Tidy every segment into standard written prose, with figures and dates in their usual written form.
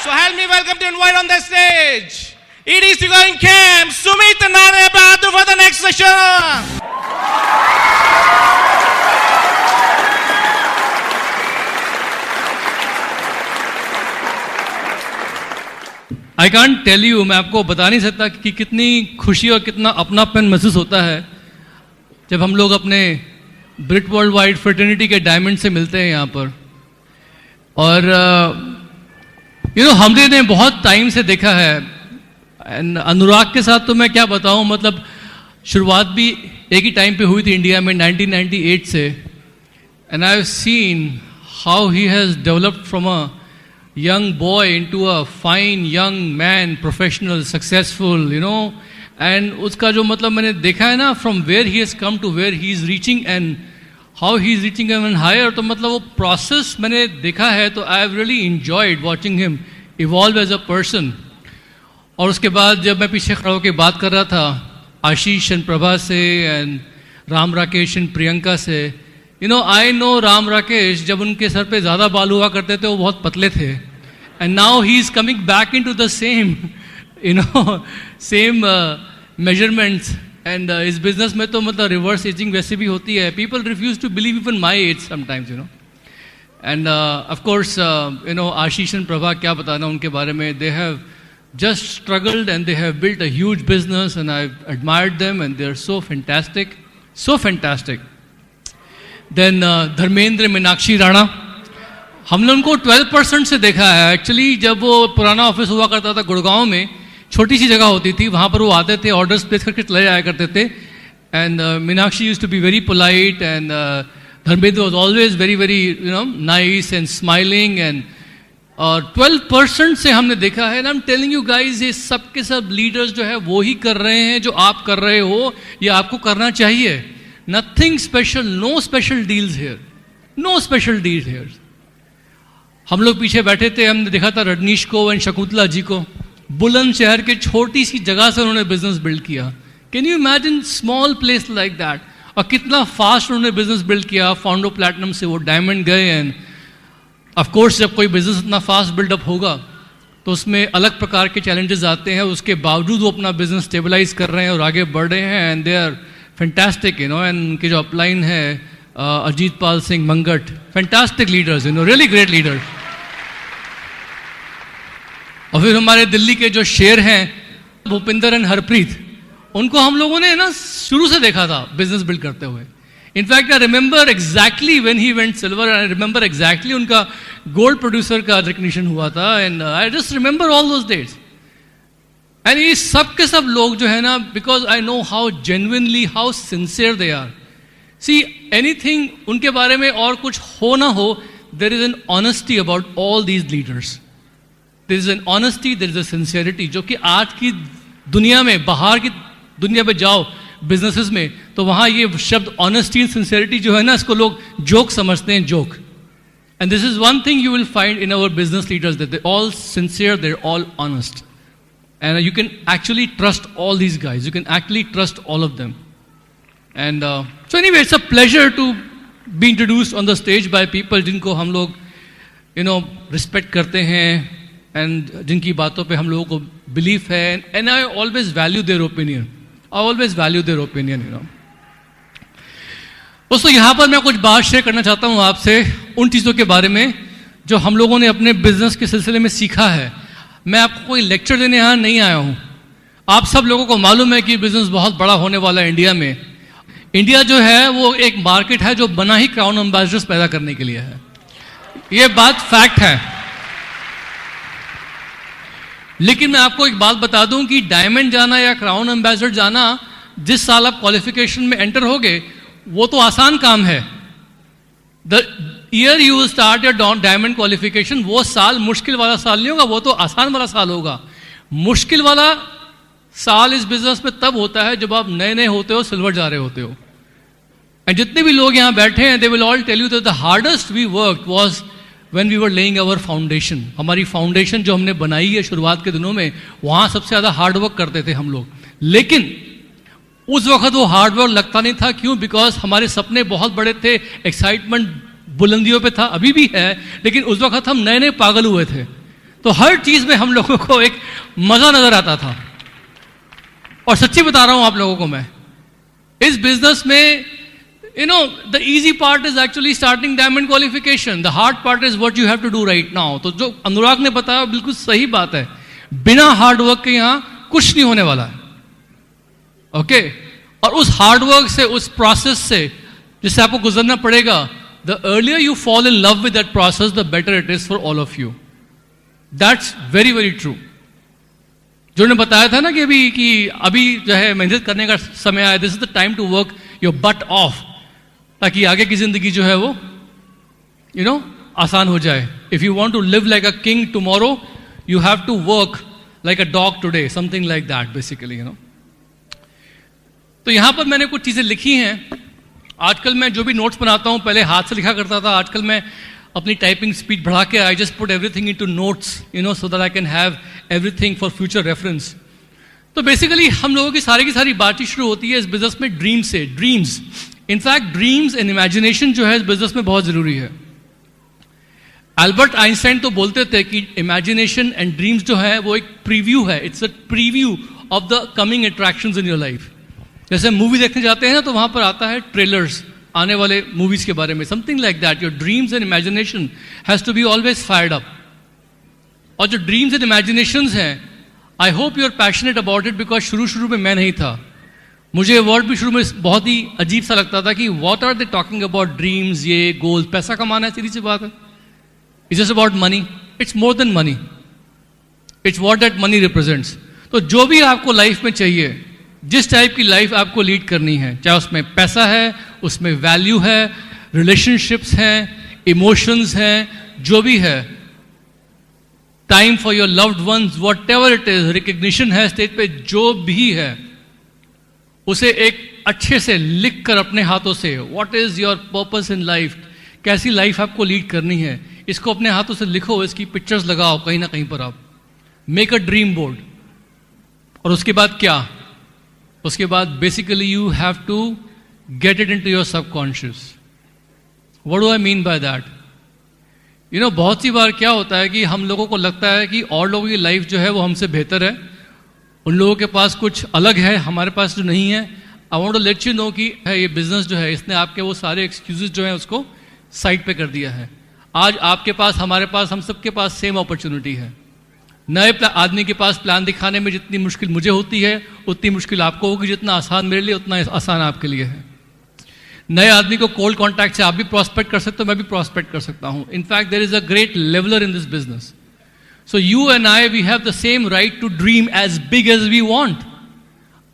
So help me welcome to invite on the stage. It is to go in camp, Sumit Nare Bahadur for the next session. I can't tell you, मैं आपको बता नहीं सकता कि कितनी खुशी और कितना अपनापन महसूस होता है जब हम लोग अपने ब्रिट वर्ल्ड वाइड फ्रेटर्निटी के डायमंड से मिलते हैं यहाँ पर। और हमने बहुत टाइम से देखा है, अनुराग के साथ तो मैं क्या बताऊँ, मतलब शुरुआत भी एक ही टाइम पे हुई थी इंडिया में 1998 से, and I have seen how he has developed from a young boy into a fine young man, professional, successful, and उसका जो मतलब मैंने देखा है ना, from where he has come to where he is reaching and how he is reaching even higher, तो मतलब वो process मैंने देखा है, तो I have really enjoyed watching him evolve as a person। और उसके बाद जब मैं पीछे खड़ा होकर बात कर रहा था आशीष एंड प्रभा से एंड राम राकेश एंड प्रियंका से, I know राम राकेश जब उनके सर पे ज़्यादा बाल हुआ करते थे वो बहुत पतले थे, and now he is coming back into the same same measurements, and इस business में तो मतलब reverse aging वैसे भी होती है। People refuse to believe even my age sometimes, and of course Ashish and Prabha क्या बताना उनके बारे में, they have just struggled and they have built a huge business and I've admired them and they are so fantastic, so fantastic। Then Dharmendra Meenakshi Rana, हमने उनको 12% से देखा है एक्चुअली। जब वो पुराना ऑफिस हुआ करता था गुड़गांव में, छोटी सी जगह होती थी, वहाँ पर वो आते थे, ऑर्डर्स प्लेस करके चले जाया करते थे, and Meenakshi used to be very polite and Dharmendra was always very very nice and smiling, and 12% से हमने देखा है। And I am telling you guys, ये सब के सब लीडर्स जो है वो ही कर रहे हैं जो आप कर रहे हो, ये आपको करना चाहिए। Nothing special, no special deals here, no special deals here। हम लोग पीछे बैठे थे, हमने देखा था रजनीश को एंड शकुंतला जी को, बुलंदशहर के छोटी सी जगह से उन्होंने बिजनेस बिल्ड किया। Can you imagine small place like that, और कितना फास्ट उन्होंने बिजनेस बिल्ड किया। फाउंडो प्लैटिनम से वो डायमंड गए, एंड ऑफ कोर्स जब कोई बिजनेस इतना फास्ट बिल्डअप होगा तो उसमें अलग प्रकार के चैलेंजेस आते हैं, उसके बावजूद वो अपना बिजनेस स्टेबलाइज कर रहे हैं और आगे बढ़ रहे हैं, and they are fantastic, and उनके जो अपलाइन है Ajit Pal Singh Mangat, fantastic leaders, really great leaders. और फिर हमारे दिल्ली के जो शेर हैं भूपिंदर एंड हरप्रीत, उनको हम लोगों ने शुरू से देखा था बिजनेस बिल्ड करते हुए। In fact I remember exactly when he went silver, I remember exactly उनका गोल्ड प्रोड्यूसर का रिकग्निशन हुआ था, and I just remember all those days. And ये सब के सब लोग जो है ना, because I know how genuinely, how sincere they are. See anything उनके बारे में और कुछ हो ना हो, there is an honesty about all these leaders, there is an honesty, there is a sincerity, जो कि आज की दुनिया में, बाहर की दुनिया में जाओ बिजनेसेस में, तो वहाँ ये शब्द ऑनेस्टी एंड सिंसियरिटी जो है ना, इसको लोग जोक समझते हैं, joke. And this is one thing you will find in our business leaders, that they all sincere, they are all honest, and you can actually trust all these guys, you can actually trust all of them, and so anyway it's a pleasure to be introduced on the stage by people जिनको हम लोग respect करते हैं, and जिनकी बातों पे हम लोगों को belief है, and I always value their opinion, I always value their opinion, दोस्तों यहाँ पर मैं कुछ बात शेयर करना चाहता हूँ आपसे उन चीज़ों के बारे में जो हम लोगों ने अपने बिजनेस के सिलसिले में सीखा है। मैं आपको कोई लेक्चर देने यहाँ नहीं आया हूँ, आप सब लोगों को मालूम है कि बिजनेस बहुत बड़ा होने वाला है इंडिया में। इंडिया जो है वो एक मार्केट है जो बना ही क्राउन एम्बेसडर्स पैदा करने के लिए है, ये बात फैक्ट है। लेकिन मैं आपको एक बात बता दूं कि डायमंड जाना या क्राउन एम्बेसडर जाना, जिस साल आप क्वालिफिकेशन में एंटर होगे वो तो आसान काम है। The year you start your diamond qualification, वो साल मुश्किल वाला साल नहीं होगा, वो तो आसान वाला साल होगा। मुश्किल वाला साल इस बिजनेस में तब होता है जब आप नए नए होते हो, सिल्वर जा रहे होते हो। एंड जितने भी लोग यहाँ बैठे हैं, they will all tell you that the hardest we work was when we were laying our foundation. हमारी फाउंडेशन जो हमने बनाई है शुरुआत के दिनों में, वहाँ सबसे ज़्यादा हार्ड वर्क करते थे हम लोग। लेकिन उस वक्त वो हार्ड वर्क लगता नहीं था, क्यों? बिकॉज हमारे सपने बहुत बड़े थे, एक्साइटमेंट बुलंदियों पे था, अभी भी है, लेकिन उस वक्त हम नए नए पागल हुए थे। तो हर चीज में हम लोगों को एक मजा नजर आता था। और सच्ची बता रहा हूं आप लोगों को, मैं इस बिजनेस में the easy part is actually starting diamond qualification. The hard part is what you have to do right now. तो जो अनुराग ने बताया बिल्कुल सही बात है, बिना हार्ड वर्क के यहां कुछ नहीं होने वाला है। ओके और उस हार्ड वर्क से, उस प्रोसेस से जिससे आपको गुजरना पड़ेगा, the earlier you fall in love with that process the better it is for all of you. That's very very true. जो ने बताया था ना कि अभी जो है मेहनत करने का समय आया, this is the time to work your butt off, ताकि आगे की जिंदगी जो है वो आसान हो जाए। If you want to live like a king tomorrow, you have to work like a dog today, something like that basically. तो यहां पर मैंने कुछ चीजें लिखी हैं। आजकल मैं जो भी नोट्स बनाता हूं, पहले हाथ से लिखा करता था, आजकल मैं अपनी टाइपिंग स्पीड बढ़ा के I just put everything into notes, so that I can have everything for future reference. तो बेसिकली हम लोगों की सारी बातचीत शुरू होती है इस बिजनेस में ड्रीम से। Dreams, in fact dreams and imagination जो है इस बिजनेस में बहुत जरूरी है। एल्बर्ट आइंस्टाइन तो बोलते थे कि इमेजिनेशन एंड ड्रीम्स जो है वो एक प्रीव्यू है, it's a preview of the coming attractions in your life. जैसे मूवी देखने जाते हैं ना, तो वहां पर आता है ट्रेलर्स आने वाले मूवीज के बारे में, something like that. Your dreams and imagination has to be always fired up. और जो ड्रीम्स एंड इमेजिनेशंस हैं, I hope you are passionate about it, because शुरू में मैं नहीं था। मुझे ये वर्ड भी शुरू में बहुत ही अजीब सा लगता था कि what are they talking about dreams, ये गोल्स, पैसा कमाना है, सीधी सी बात है। It's just about money, it's more than money, it's what that money represents. तो जो भी आपको लाइफ में चाहिए, जिस टाइप की लाइफ आपको लीड करनी है, चाहे उसमें पैसा है, उसमें वैल्यू है, रिलेशनशिप्स हैं, इमोशंस हैं, जो भी है, time for your loved ones, what ever it is, recognition है स्टेज पे, जो भी है, उसे एक अच्छे से लिख कर अपने हाथों से, what is your purpose in life, कैसी लाइफ आपको लीड करनी है, इसको अपने हाथों से लिखो, इसकी पिक्चर्स लगाओ कहीं ना कहीं पर। आप मेक अ ड्रीम बोर्ड। और उसके बाद क्या? उसके बाद basically you have to get it into your subconscious. What do I mean by that? बहुत सी बार क्या होता है कि हम लोगों को लगता है कि और लोगों की लाइफ जो है वो हमसे बेहतर है, उन लोगों के पास कुछ अलग है, हमारे पास जो नहीं है। I want to let you know कि ये बिजनेस जो है, इसने आपके वो सारे एक्सक्यूजेस जो है उसको साइड पे कर दिया है। आज आपके पास, हमारे पास, हम सबके पास सेम अपॉर्चुनिटी है। नए आदमी के पास प्लान दिखाने में जितनी मुश्किल मुझे होती है, उतनी मुश्किल आपको होगी। जितना आसान मेरे लिए, उतना आसान आपके लिए है। नए आदमी को कोल्ड कॉन्टैक्ट से आप भी प्रॉस्पेक्ट कर सकते हो, मैं भी प्रॉस्पेक्ट कर सकता हूं। In fact there is a great leveller in this business. So you and I, we have the same right to dream as big as we want.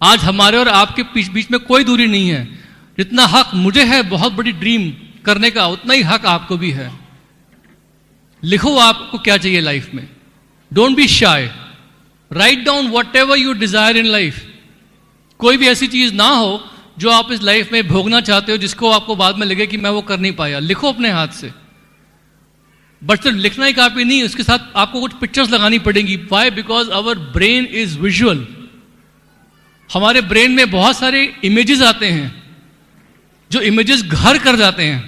आज हमारे और आपके बीच में कोई दूरी नहीं है। जितना हक मुझे है बहुत बड़ी ड्रीम करने का, उतना ही हक आपको भी है। लिखो आपको क्या चाहिए लाइफ में। Don't be shy, write down what ever you desire in life. कोई भी ऐसी चीज ना हो जो आप इस लाइफ में भोगना चाहते हो, जिसको आपको बाद में लगे कि मैं वो कर नहीं पाया। लिखो अपने हाथ से। बट सिर्फ लिखना ही काफी नहीं, उसके साथ आपको कुछ पिक्चर्स लगानी पड़ेंगी। Why? Because our brain is visual. हमारे ब्रेन में बहुत सारे इमेजेस आते हैं, जो इमेजेस घर कर जाते हैं।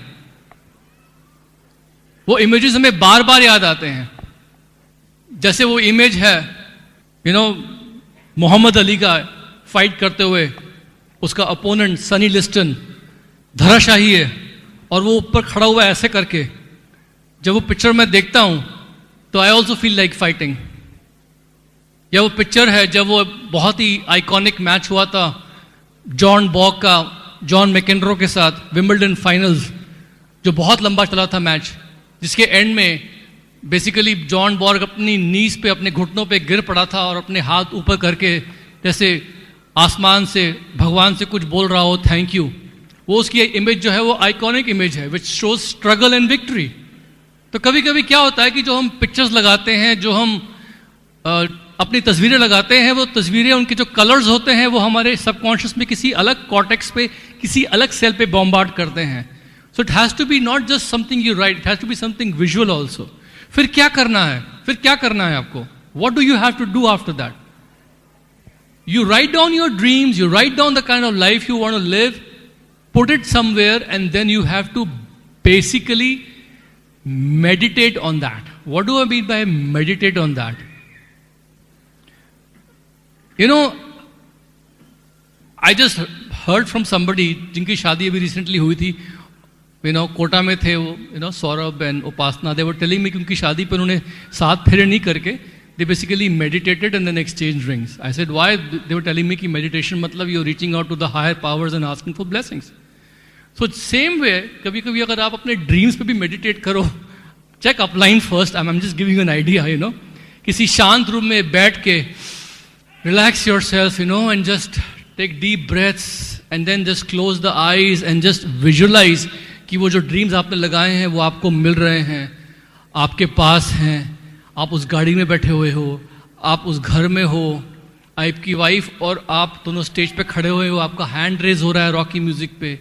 वो इमेजेस हमें बार बार याद आते हैं। जैसे वो इमेज है मोहम्मद अली का फाइट करते हुए, उसका अपोनेंट सनी लिस्टन धराशाही है और वो ऊपर खड़ा हुआ है ऐसे करके। जब वो पिक्चर मैं देखता हूं तो I also feel like fighting. या वो पिक्चर है जब वो बहुत ही आइकॉनिक मैच हुआ था जॉन बॉक का जॉन मैकेंड्रो के साथ, विंबलडन फाइनल्स, जो बहुत लंबा चला था मैच, जिसके एंड में बेसिकली जॉन बॉर्ग अपनी नीज पे, अपने घुटनों पे गिर पड़ा था और अपने हाथ ऊपर करके जैसे आसमान से, भगवान से कुछ बोल रहा हो, थैंक यू। वो उसकी इमेज जो है वो आइकॉनिक इमेज है, which shows struggle and victory. तो कभी कभी क्या होता है कि जो हम पिक्चर्स लगाते हैं, जो हम अपनी तस्वीरें लगाते हैं, वो तस्वीरें, उनके जो कलर्स होते हैं, वो हमारे सबकॉन्शियस में किसी अलग कॉर्टेक्स पे, किसी अलग सेल पे बॉम्बार्ड करते हैं। So it has to be not just something you write, it has to be something visual also. फिर क्या करना है? फिर क्या करना है आपको? What do you have to do after that? You write down your dreams, you write down the kind of life you want to live, put it somewhere, and then you have to basically meditate on that. What do I mean by meditate on that? You know, I just heard from somebody जिनकी शादी अभी recently हुई थी, you know, Kota में थे वो, you know, Saurabh and Upasana, they were telling me कि उनकी शादी पर उन्होंने 7 फेरे नहीं करके, they basically meditated and then exchanged rings. I said, why? They were telling me कि meditation मतलब you're reaching out to the higher powers and asking for blessings. So same way, कभी कभी अगर आप अपने dreams पे भी meditate करो, check upline first, I'm just giving you an idea, you know, किसी शांत रूम में बैठ के relax yourself, you know, and just take deep breaths and then just close the eyes and just visualize कि वो जो dreams आपने लगाए हैं वो आपको मिल रहे हैं, आपके पास हैं, आप उस गाड़ी में बैठे हुए हो, आप उस घर में हो, आपकी वाइफ और आप दोनों स्टेज पे खड़े हुए हो, आपका हैंड रेज हो रहा है रॉकी म्यूजिक पे,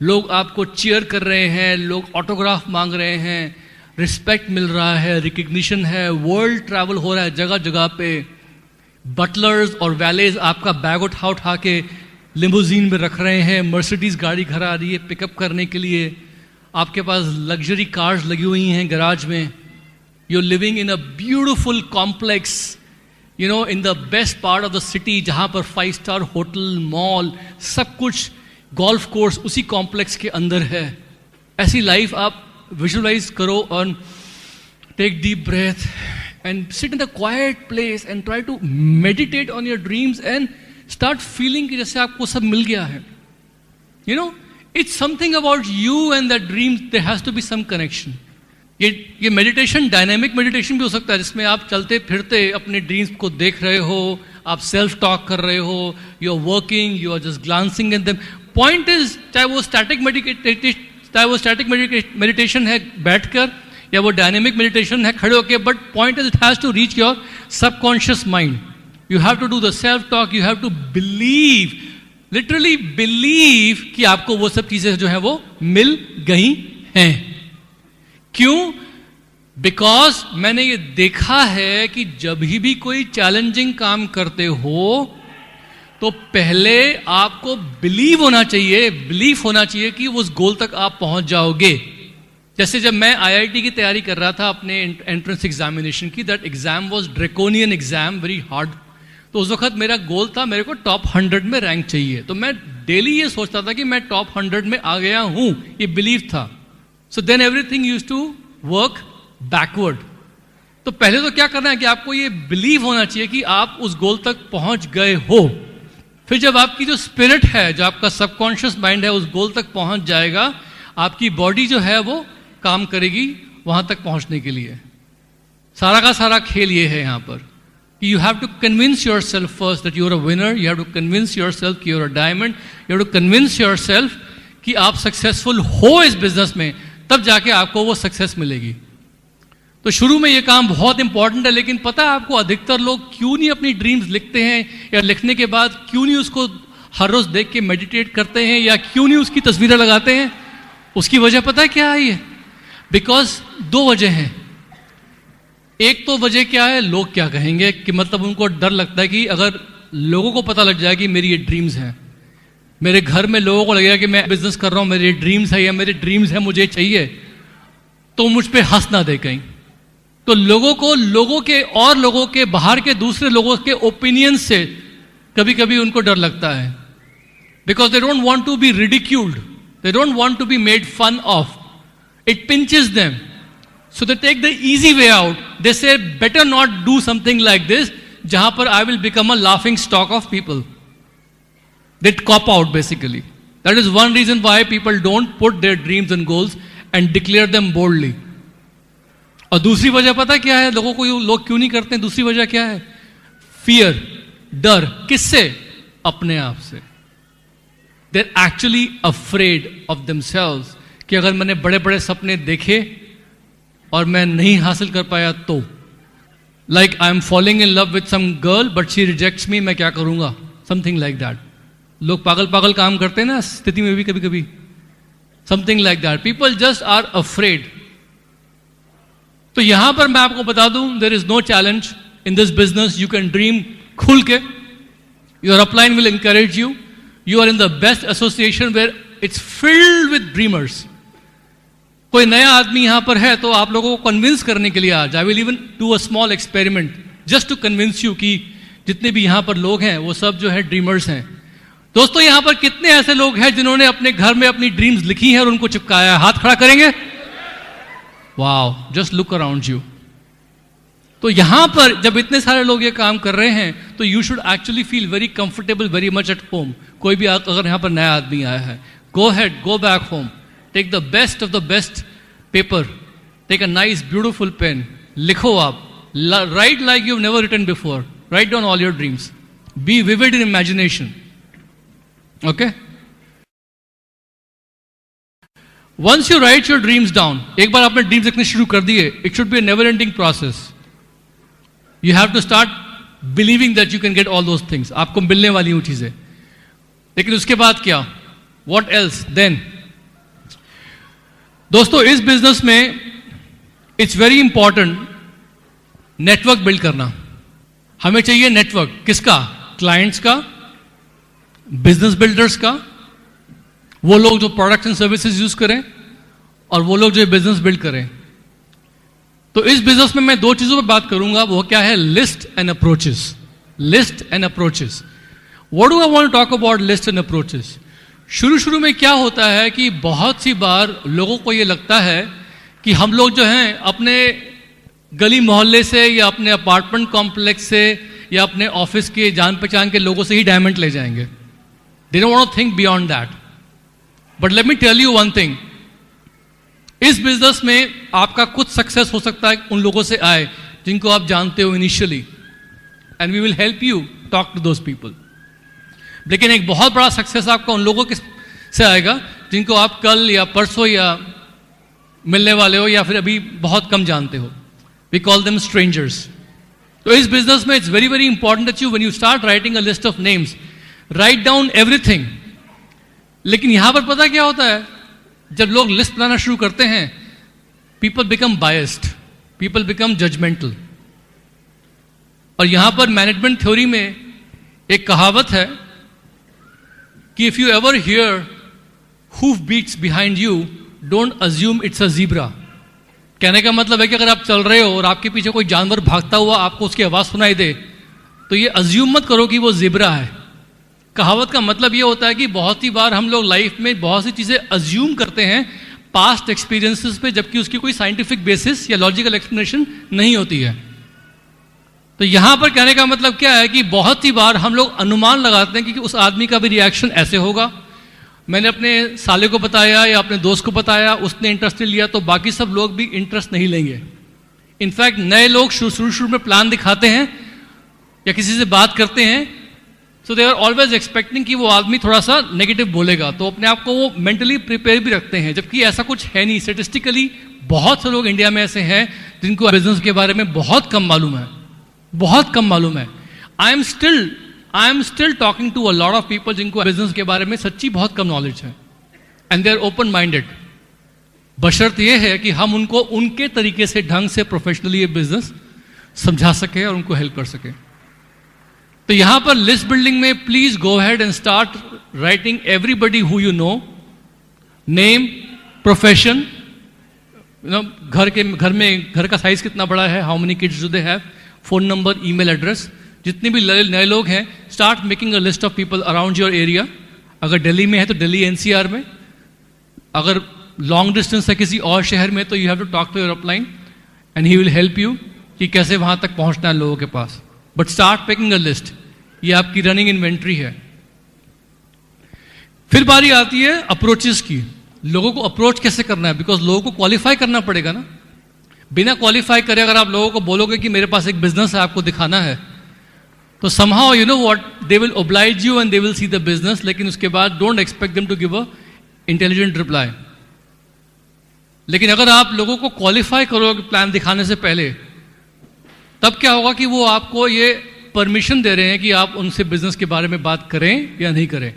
लोग आपको चीयर कर रहे हैं, लोग ऑटोग्राफ मांग रहे हैं, रिस्पेक्ट मिल रहा है, रिकग्निशन है, वर्ल्ड ट्रैवल हो रहा है जगह जगह पे, बटलर्स और वैलेज आपका बैग उठा उठा के लिमोजीन में रख रहे हैं, मर्सिडीज गाड़ी घर आ रही है पिकअप करने के लिए, आपके पास लग्जरी कार्स लगी हुई हैं गैराज में, you are living in a beautiful complex, you know, in the best part of the city, जहां पर 5-स्टार होटल, मॉल, सब कुछ, गोल्फ कोर्स उसी कॉम्प्लेक्स के अंदर है. ऐसी लाइफ आप विजुअलाइज करो और take deep breath and sit in a quiet place and try to meditate on your dreams and start feeling कि जैसे आपको सब मिल गया है. You know, it's something about you and that dream, there has to be some connection. ये meditation, dynamic meditation भी हो सकता है जिसमें आप चलते फिरते अपने dreams को देख रहे हो, आप self talk कर रहे हो, you are working, you are just glancing at them. Point is, चाहे वो static meditation है बैठकर या वो डायनेमिक मेडिटेशन है खड़े होके, but point is it has to reach your subconscious mind. You have to do the self talk, you have to believe, literally believe कि आपको वो सब चीजें जो है वो मिल गई हैं. क्यों? बिकॉज मैंने ये देखा है कि जब भी कोई चैलेंजिंग काम करते हो तो पहले आपको बिलीव होना चाहिए, बिलीफ होना चाहिए कि उस गोल तक आप पहुंच जाओगे. जैसे जब मैं आईआईटी की तैयारी कर रहा था अपने एंट्रेंस एग्जामिनेशन की, that exam was draconian exam, very hard. तो उस वक्त मेरा गोल था, मेरे को टॉप 100 में रैंक चाहिए. तो मैं डेली ये सोचता था कि मैं टॉप 100 में आ गया हूं, ये बिलीव था. So then everything used to work backward. तो पहले तो क्या करना है कि आपको ये बिलीव होना चाहिए कि आप उस गोल तक पहुंच गए हो. फिर जब आपकी जो स्पिरिट है, जो आपका सबकॉन्शियस माइंड है, उस गोल तक पहुंच जाएगा, आपकी बॉडी जो है वो काम करेगी वहां तक पहुंचने के लिए. सारा का सारा खेल ये है यहां पर. You have to convince yourself first that you are a winner, you have to convince yourself कि you are a diamond, you have to convince yourself कि आप सक्सेसफुल हो इस बिजनेस में, तब जाके आपको वो सक्सेस मिलेगी. तो शुरू में ये काम बहुत इंपॉर्टेंट है, लेकिन पता है आपको अधिकतर लोग क्यों नहीं अपनी ड्रीम्स लिखते हैं, या लिखने के बाद क्यों नहीं उसको हर रोज देख के मेडिटेट करते हैं, या क्यों नहीं उसकी तस्वीरें लगाते हैं? उसकी वजह पता है क्या है? ये बिकॉज 2 वजह हैं. एक तो वजह क्या है, लोग क्या कहेंगे, कि मतलब उनको डर लगता है कि अगर लोगों को पता लग जाए कि मेरी ये ड्रीम्स हैं, मेरे घर में लोगों को लगेगा कि मैं बिजनेस कर रहा हूं, मेरे ड्रीम्स है या मेरे ड्रीम्स है मुझे चाहिए, तो मुझ पे हंस ना दे कहीं. तो लोगों को, लोगों के और लोगों के बाहर के दूसरे लोगों के ओपिनियन से कभी कभी उनको डर लगता है. Because they don't want to be ridiculed, they don't want to be made fun of. It pinches them. So they take the easy way out. They say, better not do something like this, jahan par I will become a laughing stock of people. They cop out basically. That is one reason why people don't put their dreams and goals and declare them boldly. और दूसरी वजह पता क्या है, लोगों को लोग क्यों नहीं करते हैं? दूसरी वजह क्या है? Fear, डर. किससे? अपने आप से. They're actually afraid of themselves. कि अगर मैंने बड़े बड़े सपने देखे और मैं नहीं हासिल कर पाया तो, like I am falling in love with some girl but she rejects me, मैं क्या करूंगा? Something like that. लोग पागल पागल काम करते हैं ना स्थिति में भी कभी कभी. Something like that. People just are afraid. तो यहां पर मैं आपको बता दूं, there is no challenge in this business. You can dream खुल के. Your upline will encourage you. You are in the best association where it's filled with dreamers. कोई नया आदमी यहां पर है तो आप लोगों को कन्विंस करने के लिए आज I will even do a small experiment just to convince you कि जितने भी यहां पर लोग हैं वो सब जो है ड्रीमर्स हैं। दोस्तों यहां पर कितने ऐसे लोग हैं जिन्होंने अपने घर में अपनी ड्रीम्स लिखी हैं और उनको चिपकाया है? हाथ खड़ा करेंगे? Wow, just look around you. तो यहां पर जब इतने सारे लोग ये काम कर रहे हैं तो you should actually feel very comfortable, very much at home. कोई भी अगर यहां पर नया आदमी आया है, go head, go back home, take the best of the best paper, take a nice beautiful pen, लिखो आप, write like you never written before, write down all your dreams, be vivid in imagination. Okay, once you write your dreams down, एक बार आपने dreams लिखने शुरू कर दिए, it should be a never ending process. You have to start believing that you can get all those things, आपको मिलने वाली वो चीजें। लेकिन उसके बाद क्या? What else then? दोस्तों इस बिजनेस में it's very important network build करना। हमें चाहिए नेटवर्क, किसका? क्लाइंट्स का, बिजनेस बिल्डर्स का, वो लोग जो प्रोडक्ट्स एंड सर्विसेज यूज करें और वो लोग जो बिजनेस बिल्ड करें। तो इस बिजनेस में मैं दो चीजों पर बात करूंगा, वो क्या है? List and approaches. List and approaches. What do I want to talk about list and approaches? शुरू में क्या होता है कि बहुत सी बार लोगों को ये लगता है कि हम लोग जो हैं अपने गली मोहल्ले से या अपने अपार्टमेंट कॉम्प्लेक्स से या अपने ऑफिस के जान पहचान के लोगों से ही डायमंड ले जाएंगे। They don't want to think beyond that. But let me tell you one thing, इस बिजनेस में आपका कुछ सक्सेस हो सकता है उन लोगों से आए जिनको आप जानते हो initially, and we will help you talk to those people. लेकिन एक बहुत बड़ा सक्सेस आपका उन लोगों से आएगा जिनको आप कल या परसों या मिलने वाले हो या फिर अभी बहुत कम जानते हो। We call them strangers. तो इस बिजनेस में it's very very important that you when you start writing a list of names, write down everything. लेकिन यहां पर पता क्या होता है, जब लोग लिस्ट बनाना शुरू करते हैं, people become biased, people become judgmental. और यहां पर मैनेजमेंट थ्योरी में एक कहावत है कि if you ever hear hoof beats behind you, don't assume it's a zebra. कहने का मतलब है कि अगर आप चल रहे हो और आपके पीछे कोई जानवर भागता हुआ आपको उसकी आवाज सुनाई दे, तो ये अज्यूम मत करो कि वो ज़ीब्रा है। कहावत का मतलब ये होता है कि बहुत ही बार हम लोग लाइफ में बहुत सी चीजें अज्यूम करते हैं पास्ट एक्सपीरियंसेस पे, जबकि उसकी कोई साइंटिफिक बेसिस या लॉजिकल एक्सप्लेनेशन नहीं होती है। तो यहां पर कहने का मतलब क्या है कि बहुत ही बार हम लोग अनुमान लगाते हैं कि उस आदमी का भी रिएक्शन ऐसे होगा। मैंने अपने साले को बताया या अपने दोस्त को बताया, उसने इंटरेस्ट लिया, तो बाकी सब लोग भी इंटरेस्ट नहीं लेंगे। इनफैक्ट नए लोग शुरू में प्लान दिखाते हैं या किसी से बात करते हैं, सो दे आर ऑलवेज एक्सपेक्टिंग कि वो आदमी थोड़ा सा नेगेटिव बोलेगा, तो अपने आप को वो मेंटली प्रिपेयर भी रखते हैं, जबकि ऐसा कुछ है नहीं। स्टेटिस्टिकली बहुत से लोग इंडिया में ऐसे हैं जिनको बिजनेस के बारे में बहुत कम मालूम है, बहुत कम मालूम है। I am still talking to a lot of people जिनको बिजनेस के बारे में सच्ची बहुत कम नॉलेज है, and they are open minded. बशर्त यह है कि हम उनको उनके तरीके से, ढंग से, प्रोफेशनली ये बिजनेस समझा सके और उनको हेल्प कर सके। तो यहां पर लिस्ट बिल्डिंग में please go ahead and start writing everybody who you know, name, profession, घर का साइज कितना बड़ा है, how many kids do they have, phone number, email address. जितने भी नए लोग हैं, start making a list of people around your area. अगर दिल्ली में है तो दिल्ली एनसीआर में, अगर लॉन्ग डिस्टेंस है किसी और शहर में, तो you have to talk to your upline and he will help you कि कैसे वहां तक पहुंचना है लोगों के पास। But start making a list, ये आपकी रनिंग इन्वेंट्री है। फिर बारी आती है अप्रोचेस की। लोगों को अप्रोच कैसे करना है, बिकॉज लोगों को क्वालिफाई करना पड़ेगा ना। बिना क्वालिफाई करे अगर आप लोगों को बोलोगे कि मेरे पास एक बिजनेस है, आपको दिखाना है, तो somehow you know what, they will oblige you and they will see the business, लेकिन उसके बाद don't expect them to give a intelligent reply। लेकिन अगर आप लोगों को क्वालिफाई करोगे प्लान दिखाने से पहले, तब क्या होगा कि वो आपको ये परमिशन दे रहे हैं कि आप उनसे बिजनेस के बारे में बात करें या नहीं करें।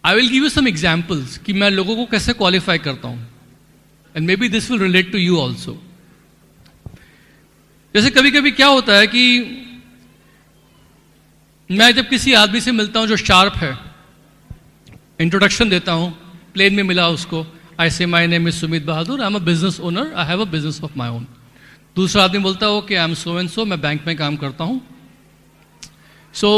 I will give you some examples कि मैं लोगों को कैसे क्वालिफाई करता हूं, and maybe this will relate to you also. जैसे कभी कभी क्या होता है कि मैं जब किसी आदमी से मिलता हूं जो शार्प है, इंट्रोडक्शन देता हूं, प्लेन में मिला उसको, आई से my name is Sumit Bahadur, I am a business owner, I have a business of my own. दूसरा आदमी बोलता है okay I am so and so, मैं बैंक में काम करता हूँ. सो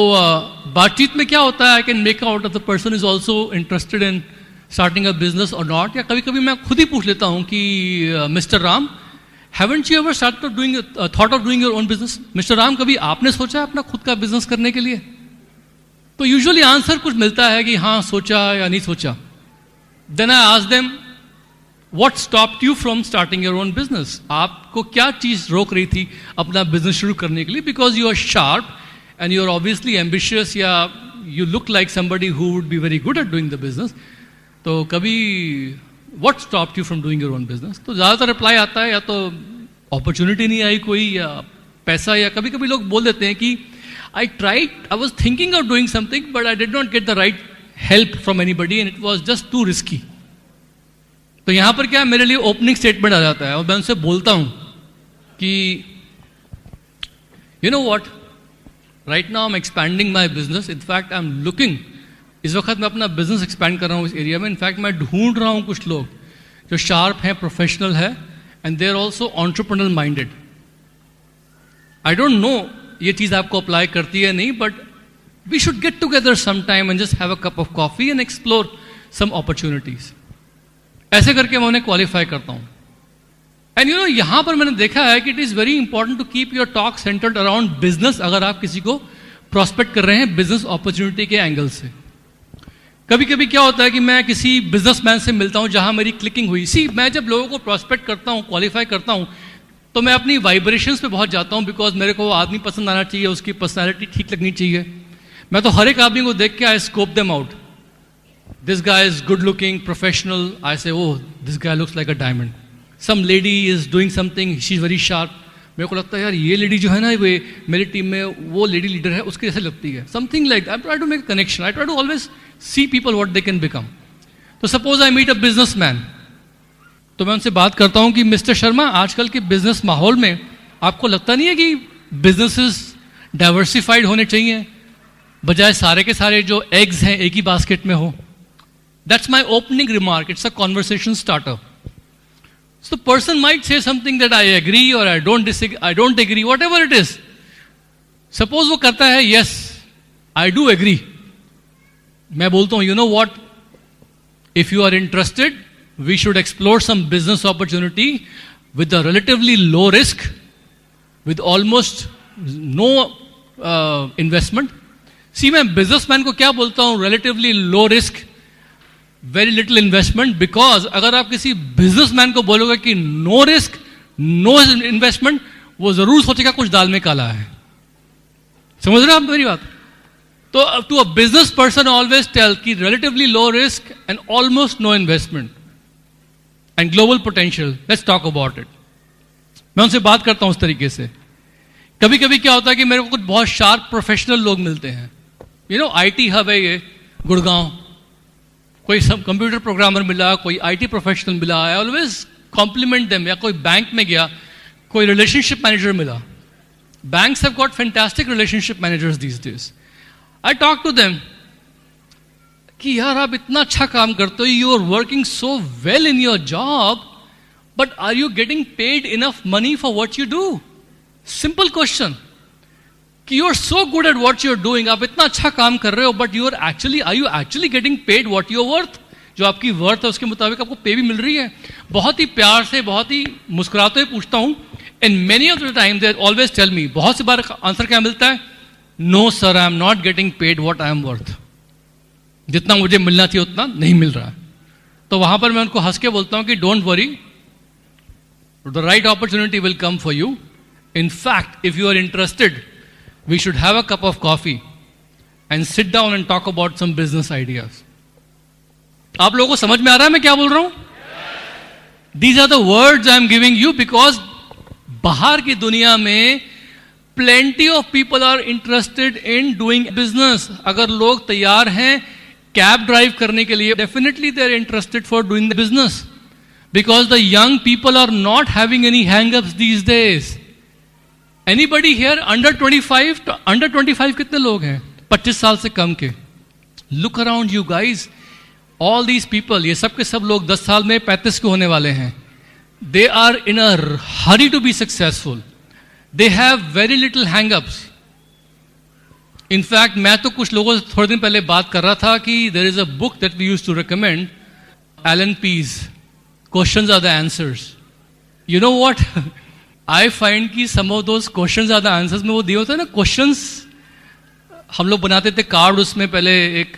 बातचीत में क्या होता है, I can make out of the person is also interested in starting a business और नॉट. या कभी कभी मैं खुद ही पूछ लेता हूँ कि mister Ram, haven't you ever started doing thought of doing your own business? Mister Ram, कभी आपने सोचा अपना खुद का बिजनेस करने के लिए? तो यूजुअली आंसर कुछ मिलता है कि हाँ सोचा या नहीं सोचा. Then I ask them what stopped you from starting your own business? आपको क्या चीज रोक रही थी अपना बिजनेस शुरू करने के लिए? Because you are sharp and you are obviously ambitious, या you look like somebody who would be very good at doing the business. तो कभी what stopped you from doing your own business? तो ज़्यादातर reply आता है या तो opportunity नहीं आई कोई, या पैसा, या कभी कभी लोग बोल देते हैं कि I was thinking of doing something but I did not get the right help from anybody and it was just too risky. तो यहाँ पर क्या मेरे लिए ओपनिंग स्टेटमेंट आ जाता है और मैं उनसे बोलता हूँ कि you know what, right now I am expanding my business. In fact I am looking, इस वक्त मैं अपना बिजनेस एक्सपैंड कर रहा हूँ इस एरिया में. इनफैक्ट मैं ढूंढ रहा हूँ कुछ लोग जो शार्प हैं, प्रोफेशनल है, and they are also entrepreneur minded. I don't know ये चीज़ आपको अप्लाई करती है नहीं, but we should get together some time and just have a cup of coffee and explore some opportunities. ऐसे करके मैं उन्हें क्वालिफाई करता हूँ. एंड यू नो यहां पर मैंने देखा है कि it is very important to keep your talk centred around business. अगर आप किसी को प्रोस्पेक्ट कर रहे हैं बिजनेस अपॉर्चुनिटी के एंगल से. कभी कभी क्या होता है कि मैं किसी बिजनेसमैन से मिलता हूं जहां मेरी क्लिकिंग हुई. मैं जब लोगों को प्रोस्पेक्ट करता हूं, क्वालिफाई करता हूं, तो मैं अपनी वाइब्रेशंस पे बहुत जाता हूं. बिकॉज मेरे को वो आदमी पसंद आना चाहिए, उसकी पर्सनैलिटी ठीक लगनी चाहिए. मैं तो हर एक आदमी को देख के I scope them out. This guy is good looking, professional. I say oh this guy looks like a diamond. Some lady is doing something, she's very sharp. मेरे को लगता है यार ये लेडी जो है ना, वे मेरी टीम में वो लेडी लीडर है, उसके जैसे लगती है. Something like I try to make connection. I try to always see people what they can become. तो suppose I meet a businessman, तो मैं उनसे बात करता हूँ कि मिस्टर शर्मा, आजकल के बिजनेस माहौल में आपको लगता नहीं है कि बिजनेसेस डाइवर्सिफाइड होने चाहिए, बजाय सारे के सारे जो एग्स हैं एक ही बास्केट में हो? That's my opening remark. It's a conversation starter. So the person might say something that I agree or I don't disagree, I don't agree, whatever it is. Suppose वो करता है yes, I do agree. मैं बोलता हूँ you know what, if you are interested, we should explore some business opportunity with a relatively low risk, with almost no investment. See, मैं businessman को क्या बोलता हूँ, relatively low risk, very little investment. Because अगर आप किसी businessman को बोलोगे कि नो रिस्क नो इन्वेस्टमेंट, वो जरूर सोचेगा कुछ दाल में काला है. समझ रहे हो आप मेरी बात? तो to a business person always tell कि relatively low risk and almost no investment and global potential. Let's talk about it. मैं उनसे बात करता हूं उस तरीके से. कभी कभी क्या होता है कि मेरे को कुछ बहुत शार्प प्रोफेशनल लोग मिलते हैं. यू नो IT हब है ये गुड़गांव, कोई सब कंप्यूटर प्रोग्रामर मिला, कोई IT प्रोफेशनल मिला. I always compliment them. या कोई बैंक में गया, कोई रिलेशनशिप मैनेजर मिला. Banks have got fantastic relationship managers these days. I talk to them कि यार आप इतना अच्छा काम करते हो, you are working so well in your job, but are you getting paid enough money for what you do? Simple question. कि you are so good at what you are doing, आप इतना अच्छा काम कर रहे हो, but are you actually getting paid what you are worth? जो आपकी वर्थ है उसके मुताबिक आपको पे भी मिल रही है? बहुत ही प्यार से, बहुत ही मुस्कुराते हुए पूछता हूं. And many of the time they always tell me, बहुत सी बार आंसर क्या मिलता है, no sir I am not getting paid what I am worth. जितना मुझे मिलना चाहिए उतना नहीं मिल रहा है. तो वहां पर मैं उनको हंस के बोलता हूं कि don't worry, the right opportunity will come for you. In fact if you are interested, we should have a cup of coffee and sit down and talk about some business ideas. आप लोगों को समझ में आ रहा है मैं क्या बोल रहा हूं? These are the words I am giving you because बाहर की दुनिया में plenty of people are interested in doing business. अगर लोग तैयार हैं कैब ड्राइव करने के लिए, definitely they are interested for doing the business because the young people are not having any hang-ups these days. Anybody here under 25? Under 25 कितने लोग हैं 25 साल से कम के? Look around you guys. All these people, ये सब के सब लोग 10 साल में 35 के होने वाले हैं. They are in a hurry to be successful. They have very little hangups. In fact मैं तो कुछ लोगों से थोड़े दिन पहले बात कर रहा था कि there is a book that we used to recommend, Allan Pease, questions are the answers. You know what, I find कि some of those questions are the answers में वो दिए होते हैं ना क्वेश्चंस. हम लोग बनाते थे कार्ड, उसमें पहले एक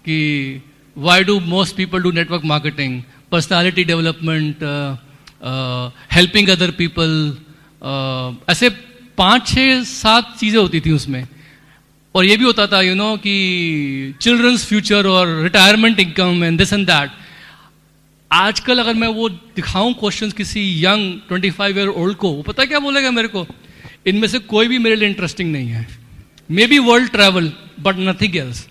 कि why do most people do network marketing, personality development, helping other people, ऐसे 5, 6, 7 चीजें होती थी उसमें. और ये भी होता था कि चिल्ड्रंस फ्यूचर और retirement income and this and that. आजकल अगर मैं वो दिखाऊं क्वेश्चंस किसी यंग 25 ईयर ओल्ड को, वो पता क्या बोलेगा मेरे को, इनमें से कोई भी मेरे लिए इंटरेस्टिंग नहीं है. May be world travel but nothing else.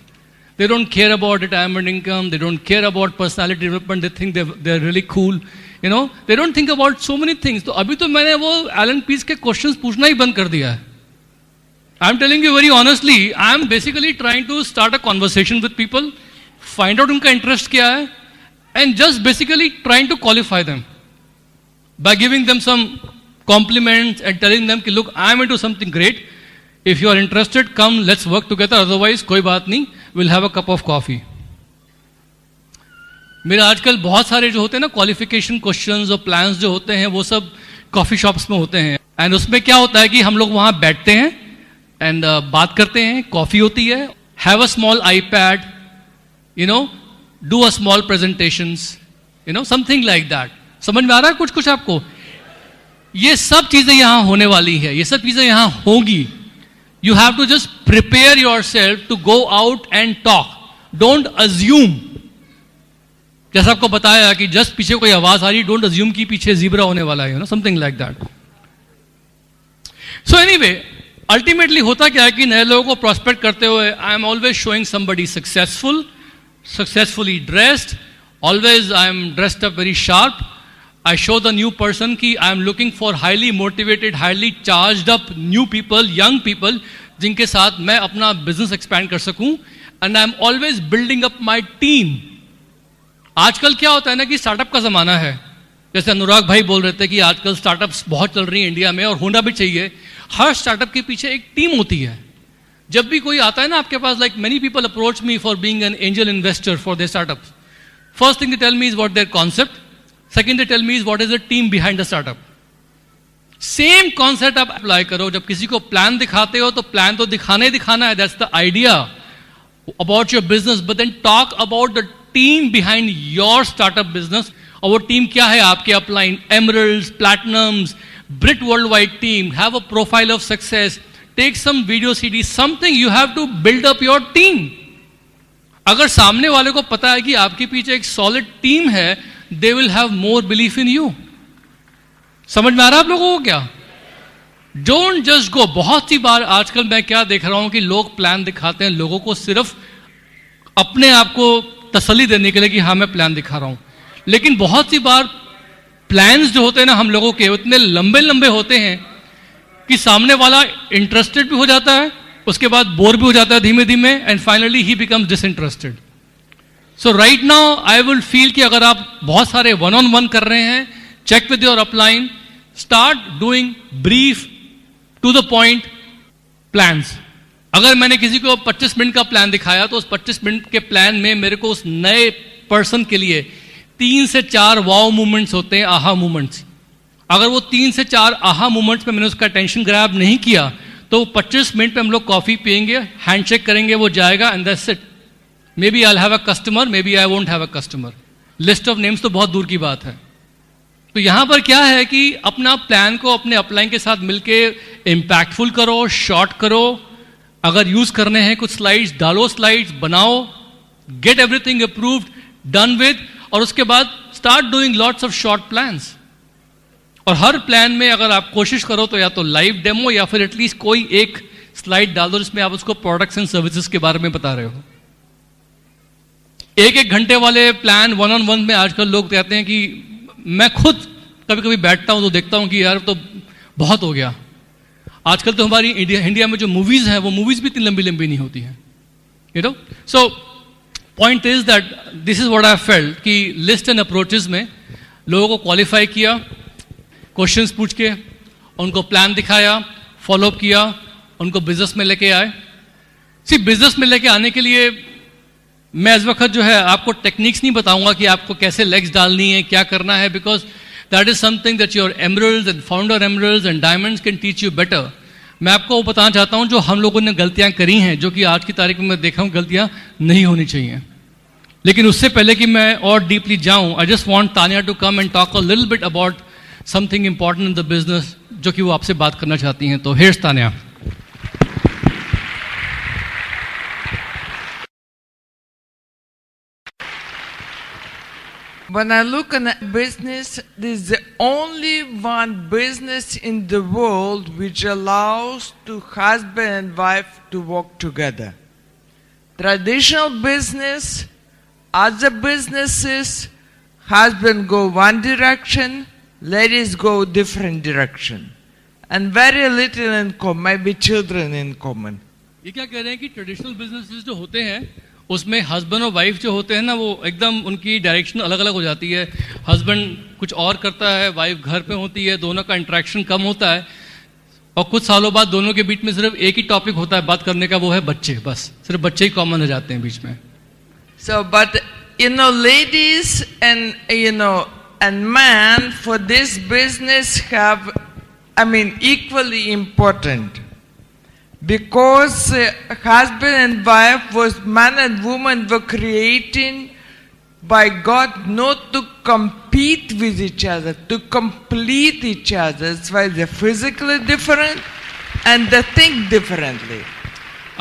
They don't care about retirement income. They don't care about personality development. They think they're really cool. They don't think about so many things. तो अभी तो मैंने वो Elon piece के questions पूछना ही बंद कर दिया है. I'm telling you very honestly, I'm basically trying to start a conversation with people, find out उनका interest क्या है, and just basically trying to qualify them by giving them some compliments and telling them कि look, I'm into something great. If you are interested, come, let's work together. Otherwise, कोई बात नहीं, we'll have a cup of coffee. मेरे आजकल बहुत सारे जो होते हैं ना क्वालिफिकेशन क्वेश्चंस और प्लान्स जो होते हैं, वो सब कॉफी शॉप्स में होते हैं. एंड उसमें क्या होता है कि हम लोग वहां बैठते हैं एंड बात करते हैं, कॉफी होती है, have a small iPad, do a small presentations, something like that. समझ में आ रहा है कुछ कुछ आपको? ये सब चीजें यहां होने वाली है, ये सब चीजें यहां होंगी. You have to just prepare yourself to go out and talk. Don't assume. जैसा आपको बताया कि जस्ट पीछे कोई आवाज आ रही, डोंट अज्यूम कि पीछे जीब्रा होने वाला है, something like that. So anyway, ultimately होता क्या है कि नए लोगों को प्रोस्पेक्ट करते हुए I am always showing somebody successful, successfully dressed, always I am dressed up very sharp. I show the new person कि I am looking for highly motivated, highly charged up new people, young people, जिनके साथ मैं अपना business expand कर सकूं. And I am always building up my team. आजकल क्या होता है ना कि स्टार्टअप का जमाना है. जैसे अनुराग भाई बोल रहे थे कि आजकल स्टार्टअप्स बहुत चल रही हैं इंडिया में, और होना भी चाहिए. हर स्टार्टअप के पीछे एक टीम होती है. जब भी कोई आता है ना आपके पास, like many people approach me for being an angel investor for their startups. First thing they tell me is what their concept. Second, they tell me is what is the team behind the startup. Same concept आप apply करो. जब किसी को plan दिखाते हो तो plan तो दिखाना ही दिखाना है, that's the idea about your business, but then talk about the team behind your startup business. और वो टीम क्या है आपके upline, emeralds, platinums, Britt World Wide team, have a profile of success, take some video CD, something. You have to build up your team. अगर सामने वाले को पता है कि आपके पीछे एक सॉलिड टीम है, they will have more belief in you. समझ में आ रहा है आप लोगों को क्या? Don't just go. बहुत सी बार आजकल मैं क्या देख रहा हूं कि लोग प्लान दिखाते हैं लोगों को सिर्फ अपने आप को तसल्ली देने के लिए कि हाँ मैं प्लान दिखा रहा हूं. लेकिन बहुत सी बार प्लान्स जो होते हैं ना हम लोगों के, उतने लंबे लंबे होते हैं कि सामने वाला इंटरेस्टेड भी हो जाता है, उसके बाद बोर भी हो जाता है धीमे धीमे, and finally he becomes disinterested. So right now I will feel कि अगर आप बहुत सारे वन ऑन वन कर रहे हैं, check with your upline, start doing brief to the point plans. अगर मैंने किसी को 25 मिनट का प्लान दिखाया तो उस 25 मिनट के प्लान में मेरे को उस नए पर्सन के लिए 3 से 4 वाव मूवमेंट्स होते हैं, आहा मूवमेंट्स. अगर वो 3 से 4 आहा मूवमेंट्स में मैंने उसका टेंशन ग्रैब नहीं किया तो 25 मिनट में हम लोग कॉफी पियेंगे, हैंडशेक करेंगे, वो जाएगा, and that's it. Maybe I'll have a customer, maybe I won't have a customer. List of names तो बहुत दूर की बात है. तो यहां पर क्या है कि अपना प्लान को अपने अपलाइन के साथ मिलके इंपैक्टफुल करो, शॉर्ट करो. अगर यूज करने हैं कुछ स्लाइड्स डालो, स्लाइड्स बनाओ, get everything approved, done with, और उसके बाद start doing lots of short plans. और हर प्लान में अगर आप कोशिश करो तो या तो लाइव डेमो या फिर एटलीस्ट कोई एक स्लाइड डाल दो जिसमें आप उसको प्रोडक्ट्स एंड सर्विसेज के बारे में बता रहे हो. 1-1 घंटे वाले प्लान वन ऑन वन में आजकल लोग कहते हैं कि मैं खुद कभी कभी बैठता हूं तो देखता हूं कि यार तो बहुत हो गया. आजकल तो हमारी इंडिया में जो मूवीज हैं वो मूवीज भी इतनी लंबी लंबी नहीं होती हैं, so point is that this is what I felt कि लिस्ट एंड अप्रोचेस में लोगों को क्वालिफाई किया, क्वेश्चंस पूछ के उनको प्लान दिखाया, फॉलोअप किया, उनको बिजनेस में लेके आए। सिर्फ बिजनेस में लेके आने के लिए मैं इस वक्त जो है आपको टेक्निक्स नहीं बताऊंगा कि आपको कैसे लेग्स डालनी है, क्या करना है, because that is something that your emeralds and founder emeralds and diamonds can teach you better. मैं आपको वो बताना चाहता हूं जो हम लोगों ने गलतियां करी हैं, जो कि आज की तारीख में मैं देखा हूं गलतियां नहीं होनी चाहिए। लेकिन उससे पहले कि मैं और डीपली जाऊं, I just want Tania to come and talk a little bit about something important in the business, जो कि वो आपसे बात करना चाहती हैं। तो here's Tania. When I look at business, this is the only one business in the world which allows to husband and wife to work together. Traditional business, other businesses, husband go one direction, ladies go different direction, and very little in common, maybe children in common. ये क्या कह रहे हैं कि traditional businesses जो होते हैं उसमें हस्बैंड और वाइफ जो होते हैं ना, वो एकदम उनकी डायरेक्शन अलग अलग हो जाती है। हस्बैंड कुछ और करता है, वाइफ घर पे होती है, दोनों का इंटरेक्शन कम होता है, और कुछ सालों बाद दोनों के बीच में सिर्फ एक ही टॉपिक होता है बात करने का, वो है बच्चे। बस सिर्फ बच्चे ही कॉमन हो जाते हैं बीच में। So, but ladies and man for this business have, equally important. Because husband and wife was, man and woman were created by God not to compete with each other, to complete each other. That's why they're physically different and they think differently.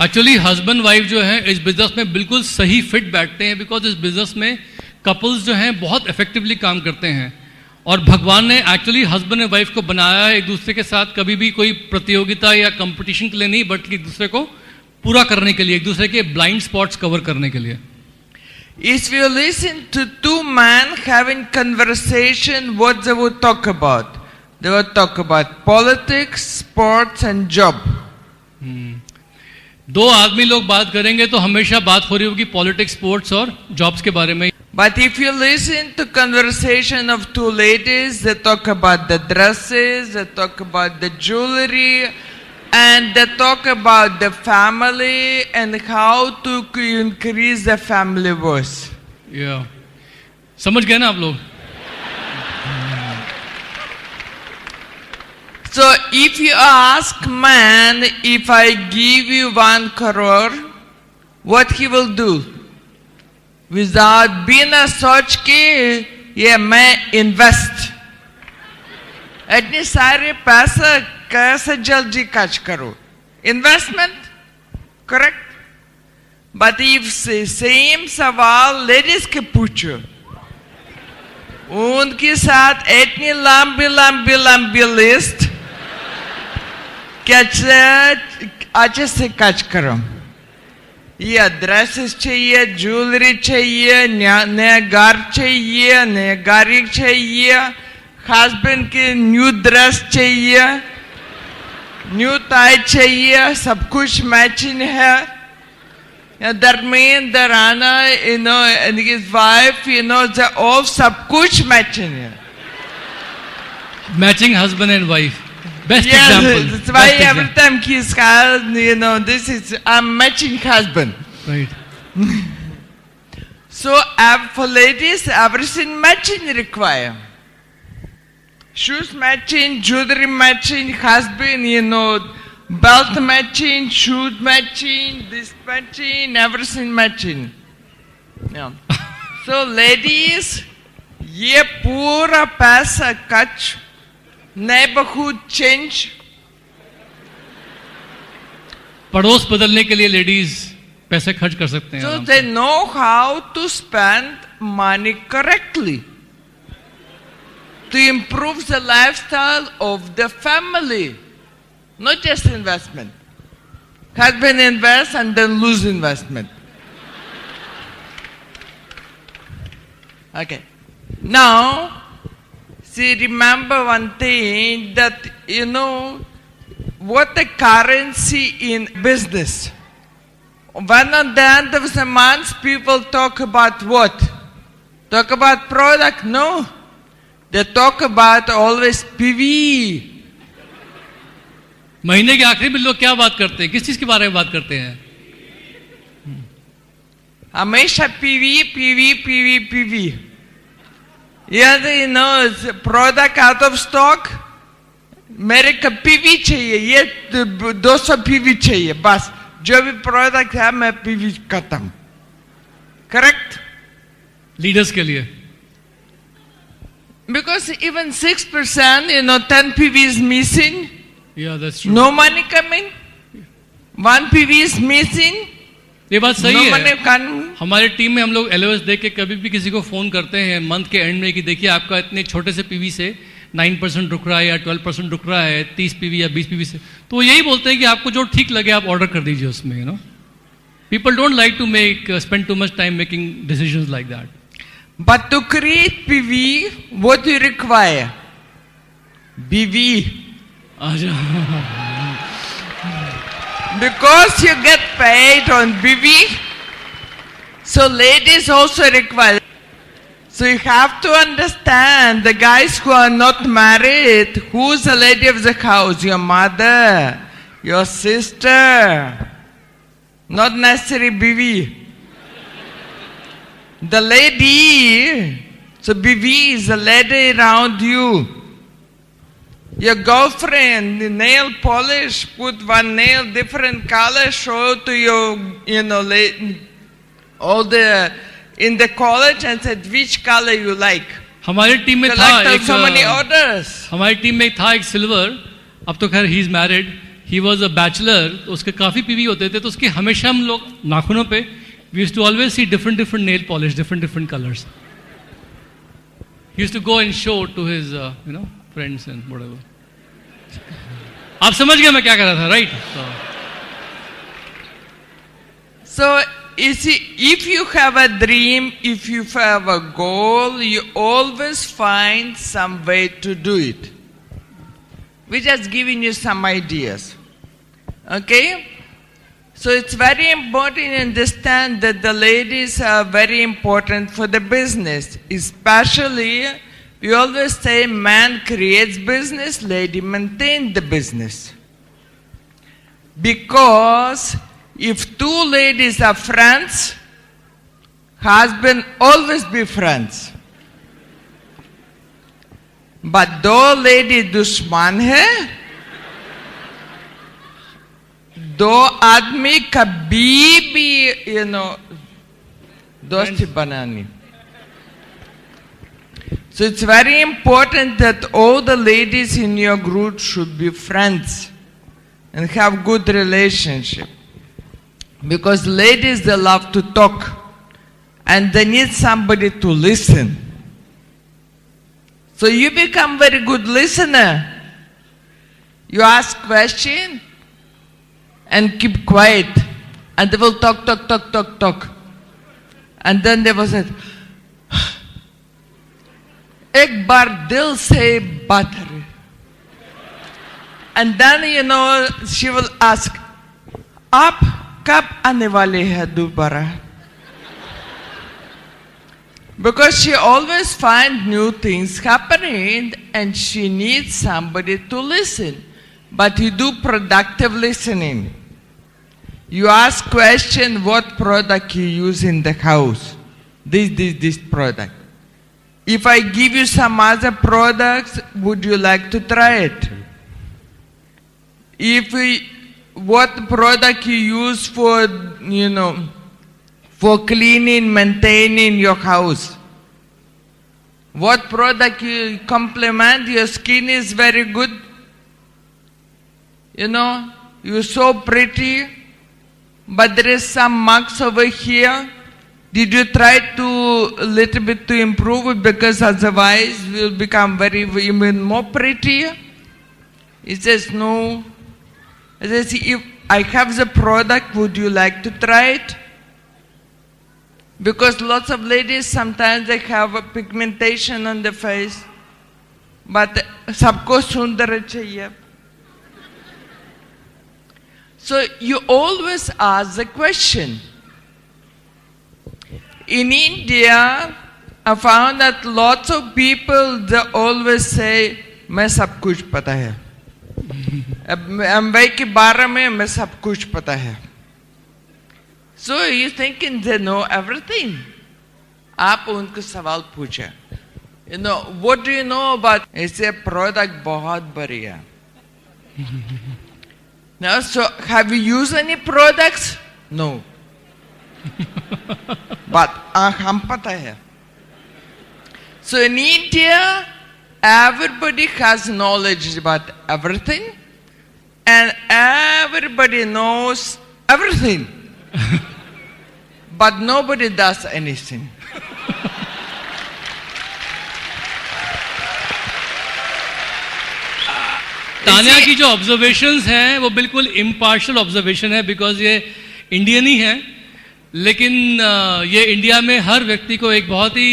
Actually husband wife जो है इस business में बिल्कुल सही fit बैठते हैं, because इस business में कपल्स जो हैं बहुत इफेक्टिवली काम करते हैं, और भगवान ने एक्चुअली हस्बैंड एंड वाइफ को बनाया है एक दूसरे के साथ कभी भी कोई प्रतियोगिता या कंपटीशन के लिए नहीं, बल्कि एक दूसरे को पूरा करने के लिए, एक दूसरे के ब्लाइंड स्पॉट्स कवर करने के लिए। If you listen to two men having conversation, what they would talk about? They would talk about politics, sports and job. दो आदमी लोग बात करेंगे तो हमेशा बात हो रही होगी पॉलिटिक्स, स्पोर्ट्स और जॉब्स के बारे में। But if you listen to conversation of two ladies, they talk about the dresses, they talk about the jewelry, and they talk about the family and how to increase the family worth. Yeah. समझ गए ना आप लोग? So if you ask man, if I give you 1 crore, what he will do? Without बिना सोच के ये मैं इन्वेस्ट, इतने सारे पैसा कैसे जल्दी खर्च करो? Investment, correct? But if same सवाल लेडीज के पूछो, उनके साथ इतनी लंबी लंबी लंबी लिस्ट, कैसे अच्छे से खर्च करो? ये ड्रेसेस चाहिए, ज्वेलरी चाहिए, नया घर चाहिए, नया गाड़ी चाहिए, हस्बैंड की न्यू ड्रेस चाहिए, न्यू टाई चाहिए, सब कुछ मैचिंग है। दरमियान दराना, and his wife, they all सब कुछ मैचिंग है। Matching husband and wife, best yes, example. That's why every time he's called, this is a matching husband. Right. So for ladies, everything matching require. Shoes matching, jewelry matching, husband, belt matching, shoes matching, this matching, everything matching. Yeah. So ladies, ये पूरा पैसा खर्च neighborhood change. पड़ोस बदलने के लिए ladies पैसे खर्च कर सकते हैं। So they know how to spend money correctly to improve the lifestyle of the family, not just investment. Husband invest and then lose investment. Okay. Now, see, remember one thing, that what the currency in business, one of the end of the month, people talk about what? Talk about product? No. They talk about always PV. महीने के आखिरी में लोग क्या बात करते हैं, किस चीज के बारे में बात करते हैं? हमेशा PV. Yeah, you know, product out of stock. मेरे को PV चाहिए, ये 200 PV चाहिए, बस जो भी प्रोडक्ट है मैं PV करता हूं. करेक्ट? लीडर्स के लिए. Because even 6%, 10 PV is missing. Yeah, that's true. No money coming. 1 PV is missing. ये बात सही No है. money coming. हमारे टीम में हम लोग एलओएस देख के कभी भी किसी को फोन करते हैं मंथ के एंड में कि देखिए आपका इतने छोटे से पीवी से 9% रुक रहा है या 12% रुक रहा है, 30 पीवी या 20 पीवी से, तो वो यही बोलते हैं कि आपको जो ठीक लगे आप ऑर्डर कर दीजिए उसमें. People don't like to spend too much time making decisions like that. But to create PV, what do you require? BV. Because you get paid on BV, so ladies also require. So you have to understand the guys who are not married, who's the lady of the house? Your mother, your sister, not necessarily BV. The lady, so BV is the lady around you. Your girlfriend, the nail polish, put one nail different color, show to your, all the, in the college and said which color you like. हमारी team में था Collect एक so many orders. हमारी team में था एक silver, अब तो खैर he is married, he was a bachelor, तो उसके काफी पीवी होते थे, तो उसके हमेशा हम लोग नाखूनों पे we used to always see different nail polish, different colors. He used to go and show to his friends and whatever. आप समझ गए मैं क्या कर रहा था, right? So you see, if you have a dream, if you have a goal, you always find some way to do it. We're just giving you some ideas. Okay? So it's very important to understand that the ladies are very important for the business. Especially, we always say man creates business, lady maintains the business. Because if two ladies are friends, husband always be friends. But दो lady दुश्मन है, दो आदमी कभी भी दोस्ती बनानी. So it's very important that all the ladies in your group should be friends and have good relationship. Because ladies, they love to talk and they need somebody to listen. So you become very good listener. You ask question and keep quiet, and they will talk. And then they will say, एक बार दिल से बात करे. And then she will ask, आप कब आने वाले हैं दोबारा? Because she always finds new things happening and she needs somebody to listen. But you do productive listening. You ask question, what product you use in the house? This product. If I give you some other products, would you like to try it? What product you use for, for cleaning, maintaining your house? What product you complement? Your skin is very good. You're so pretty, but there is some marks over here. Did you try to a little bit to improve it, because otherwise you will become even more pretty? He says, no. I says, if I have the product, would you like to try it? Because lots of ladies, sometimes they have a pigmentation on the face, but sabko sundar chahiye. So you always ask the question. In India, I found that lots of people, they always say, मैं सब कुछ पता है. अम्बाई के बारे में मैं सब कुछ पता है. So you thinking they know everything? आप उनको सवाल पूछे. You know, what do you know about? ऐसे product बहुत बढ़िया. Now, so have you used any products? No. But हम पता है. So in India, everybody has knowledge about everything, and everybody knows everything, but nobody does anything. Tania की जो observations हैं वो बिल्कुल इम्पार्शल ऑब्जर्वेशन है, बिकॉज ये इंडियन ही है, लेकिन ये इंडिया में हर व्यक्ति को एक बहुत ही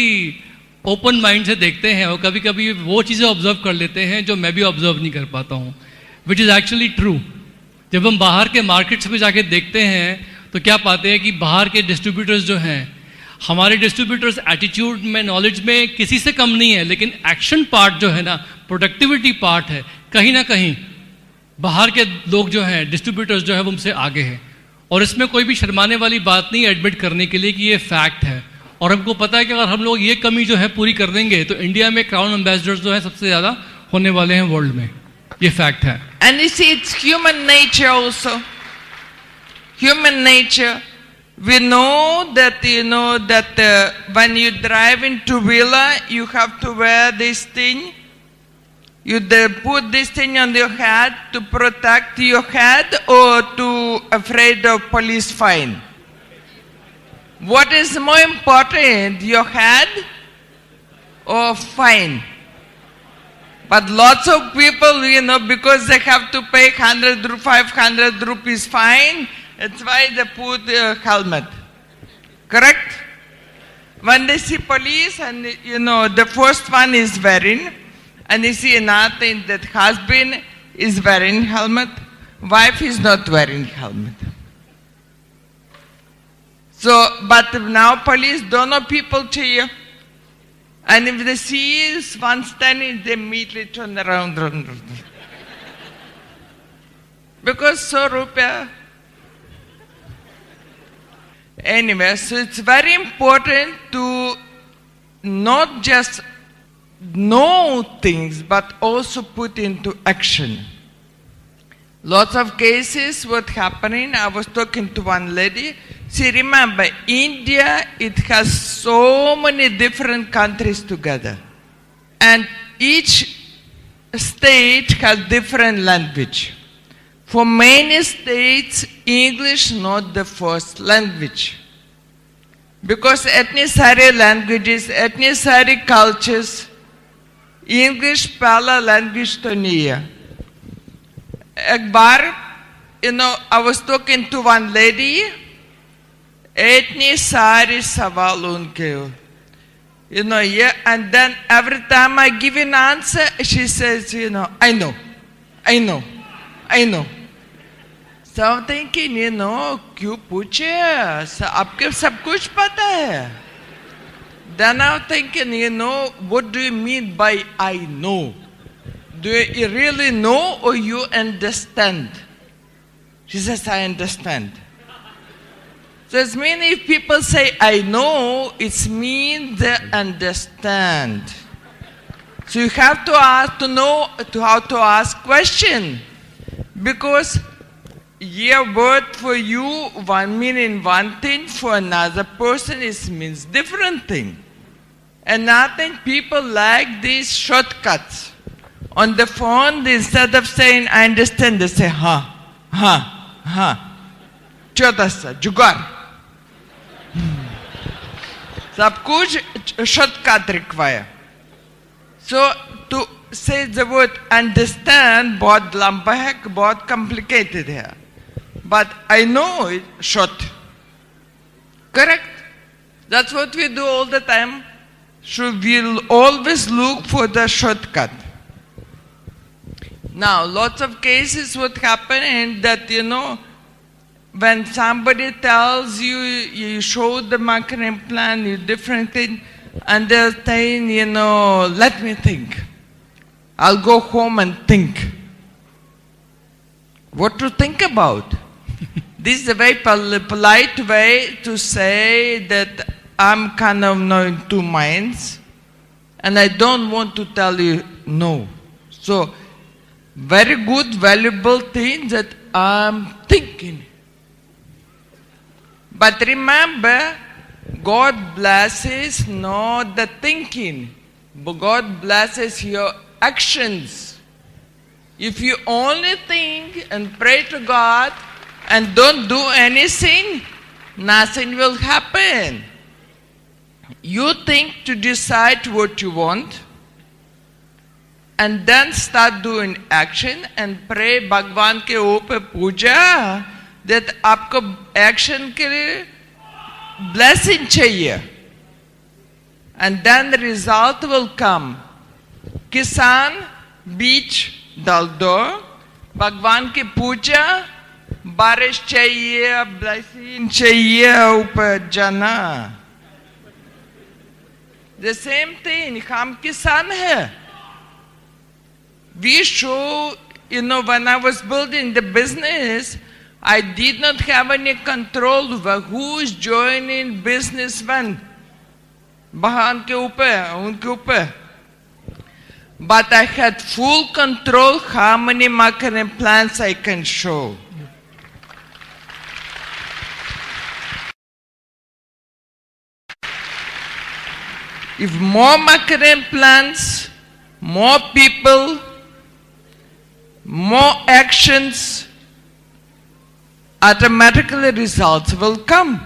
ओपन माइंड से देखते हैं और कभी कभी वो चीज़ें ऑब्जर्व कर लेते हैं जो मैं भी ऑब्जर्व नहीं कर पाता हूँ, विच इज़ एक्चुअली ट्रू. जब हम बाहर के मार्केट्स में जाके देखते हैं तो क्या पाते हैं कि बाहर के डिस्ट्रीब्यूटर्स जो हैं, हमारे डिस्ट्रीब्यूटर्स एटीट्यूड में, नॉलेज में किसी से कम नहीं है, लेकिन एक्शन पार्ट जो है ना, प्रोडक्टिविटी पार्ट है, कहीं ना कहीं बाहर के लोग जो हैं, डिस्ट्रीब्यूटर्स जो है, वो हमसे आगे हैं. और इसमें कोई भी शर्माने वाली बात नहीं एडमिट करने के लिए कि ये फैक्ट है. और हमको पता है कि अगर हम लोग ये कमी जो है पूरी कर देंगे तो इंडिया में क्राउन एम्बेसडर्स जो है सबसे ज़्यादा होने वाले हैं वर्ल्ड में. ये फैक्ट है. And you see, it's human nature also. Human nature. We know that, you know, that when you drive in two-wheeler, you have to wear this thing. You put this thing on your head to protect your head or to afraid of police fine. What is more important, your head or fine? But lots of people, you know, because they have to pay 500 rupees fine, that's why they put a helmet. Correct? When they see police and, you know, the first one is wearing, and you see another thing that husband is wearing helmet, wife is not wearing helmet. So, but now police don't know people to you. And if they see one standing, they immediately turn around. Because so rupiah. Anyway, so it's very important to not just know things, but also put into action. Lots of cases what happening, I was talking to one lady. See, remember, India, it has so many different countries together. And each state has different language. For many states, English not the first language. Because इतने सारे languages, इतने सारे cultures, English पहला language तो नहीं है. एक बार, you know, I was talking to one lady, इतने सारे सवाल उनके, you know, yeah, and then every time I give an answer, she says, you know, I know. So I'm thinking, you know, क्यों पूछे? आपके सब कुछ पता है. Then I'm thinking, you know, what do you mean by I know? Do you really know or you understand? She says, I understand. So it means if people say I know, it means they understand. So you have to ask to know how to ask question. Because your word for you one meaning one thing, for another person it means different thing. And I think people like these shortcuts. On the phone, instead of saying I understand, they say छोटा सा जुगाड़. सब कुछ shortcut require. So to say the word understand बहुत लंबा है, बहुत complicated है. But I know it short. Correct? That's what we do all the time. So we'll always look for the shortcut. Now, lots of cases what happen and that, you know, when somebody tells you, you show the marketing plan, you different thing, and they're saying, let me think. I'll go home and think. What to think about? This is a very polite way to say that I'm kind of in two minds, and I don't want to tell you no. So, very good, valuable thing that I'm thinking. But remember, God blesses not the thinking, but God blesses your actions. If you only think and pray to God and don't do anything, nothing will happen. You think to decide what you want, and then start doing action and pray भगवान के ऊपर पूजा that आपको action के लिए blessing चाहिए, and then the result will come. किसान बीज डाल दो, भगवान की पूजा, बारिश चाहिए, blessing चाहिए, ऊपर जाना. The same thing, हम किसान हैं. We show, when I was building the business, I did not have any control over who is joining business when. बहन के ऊपर, उनके ऊपर. But I had full control how many marketing plans I can show. If more marketing plans, more people, more actions, automatically results will come.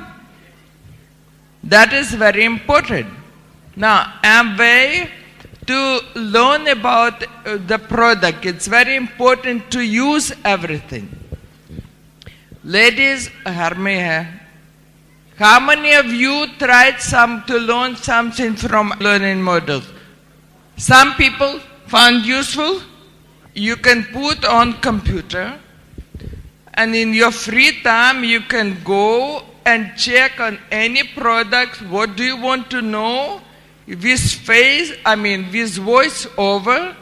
That is very important. Now, Amway, to learn about the product, it's very important to use everything. Ladies, how many of you tried to learn something from learning models? Some people found useful. You can put on computer, and in your free time you can go and check on any product. What do you want to know? With voice over,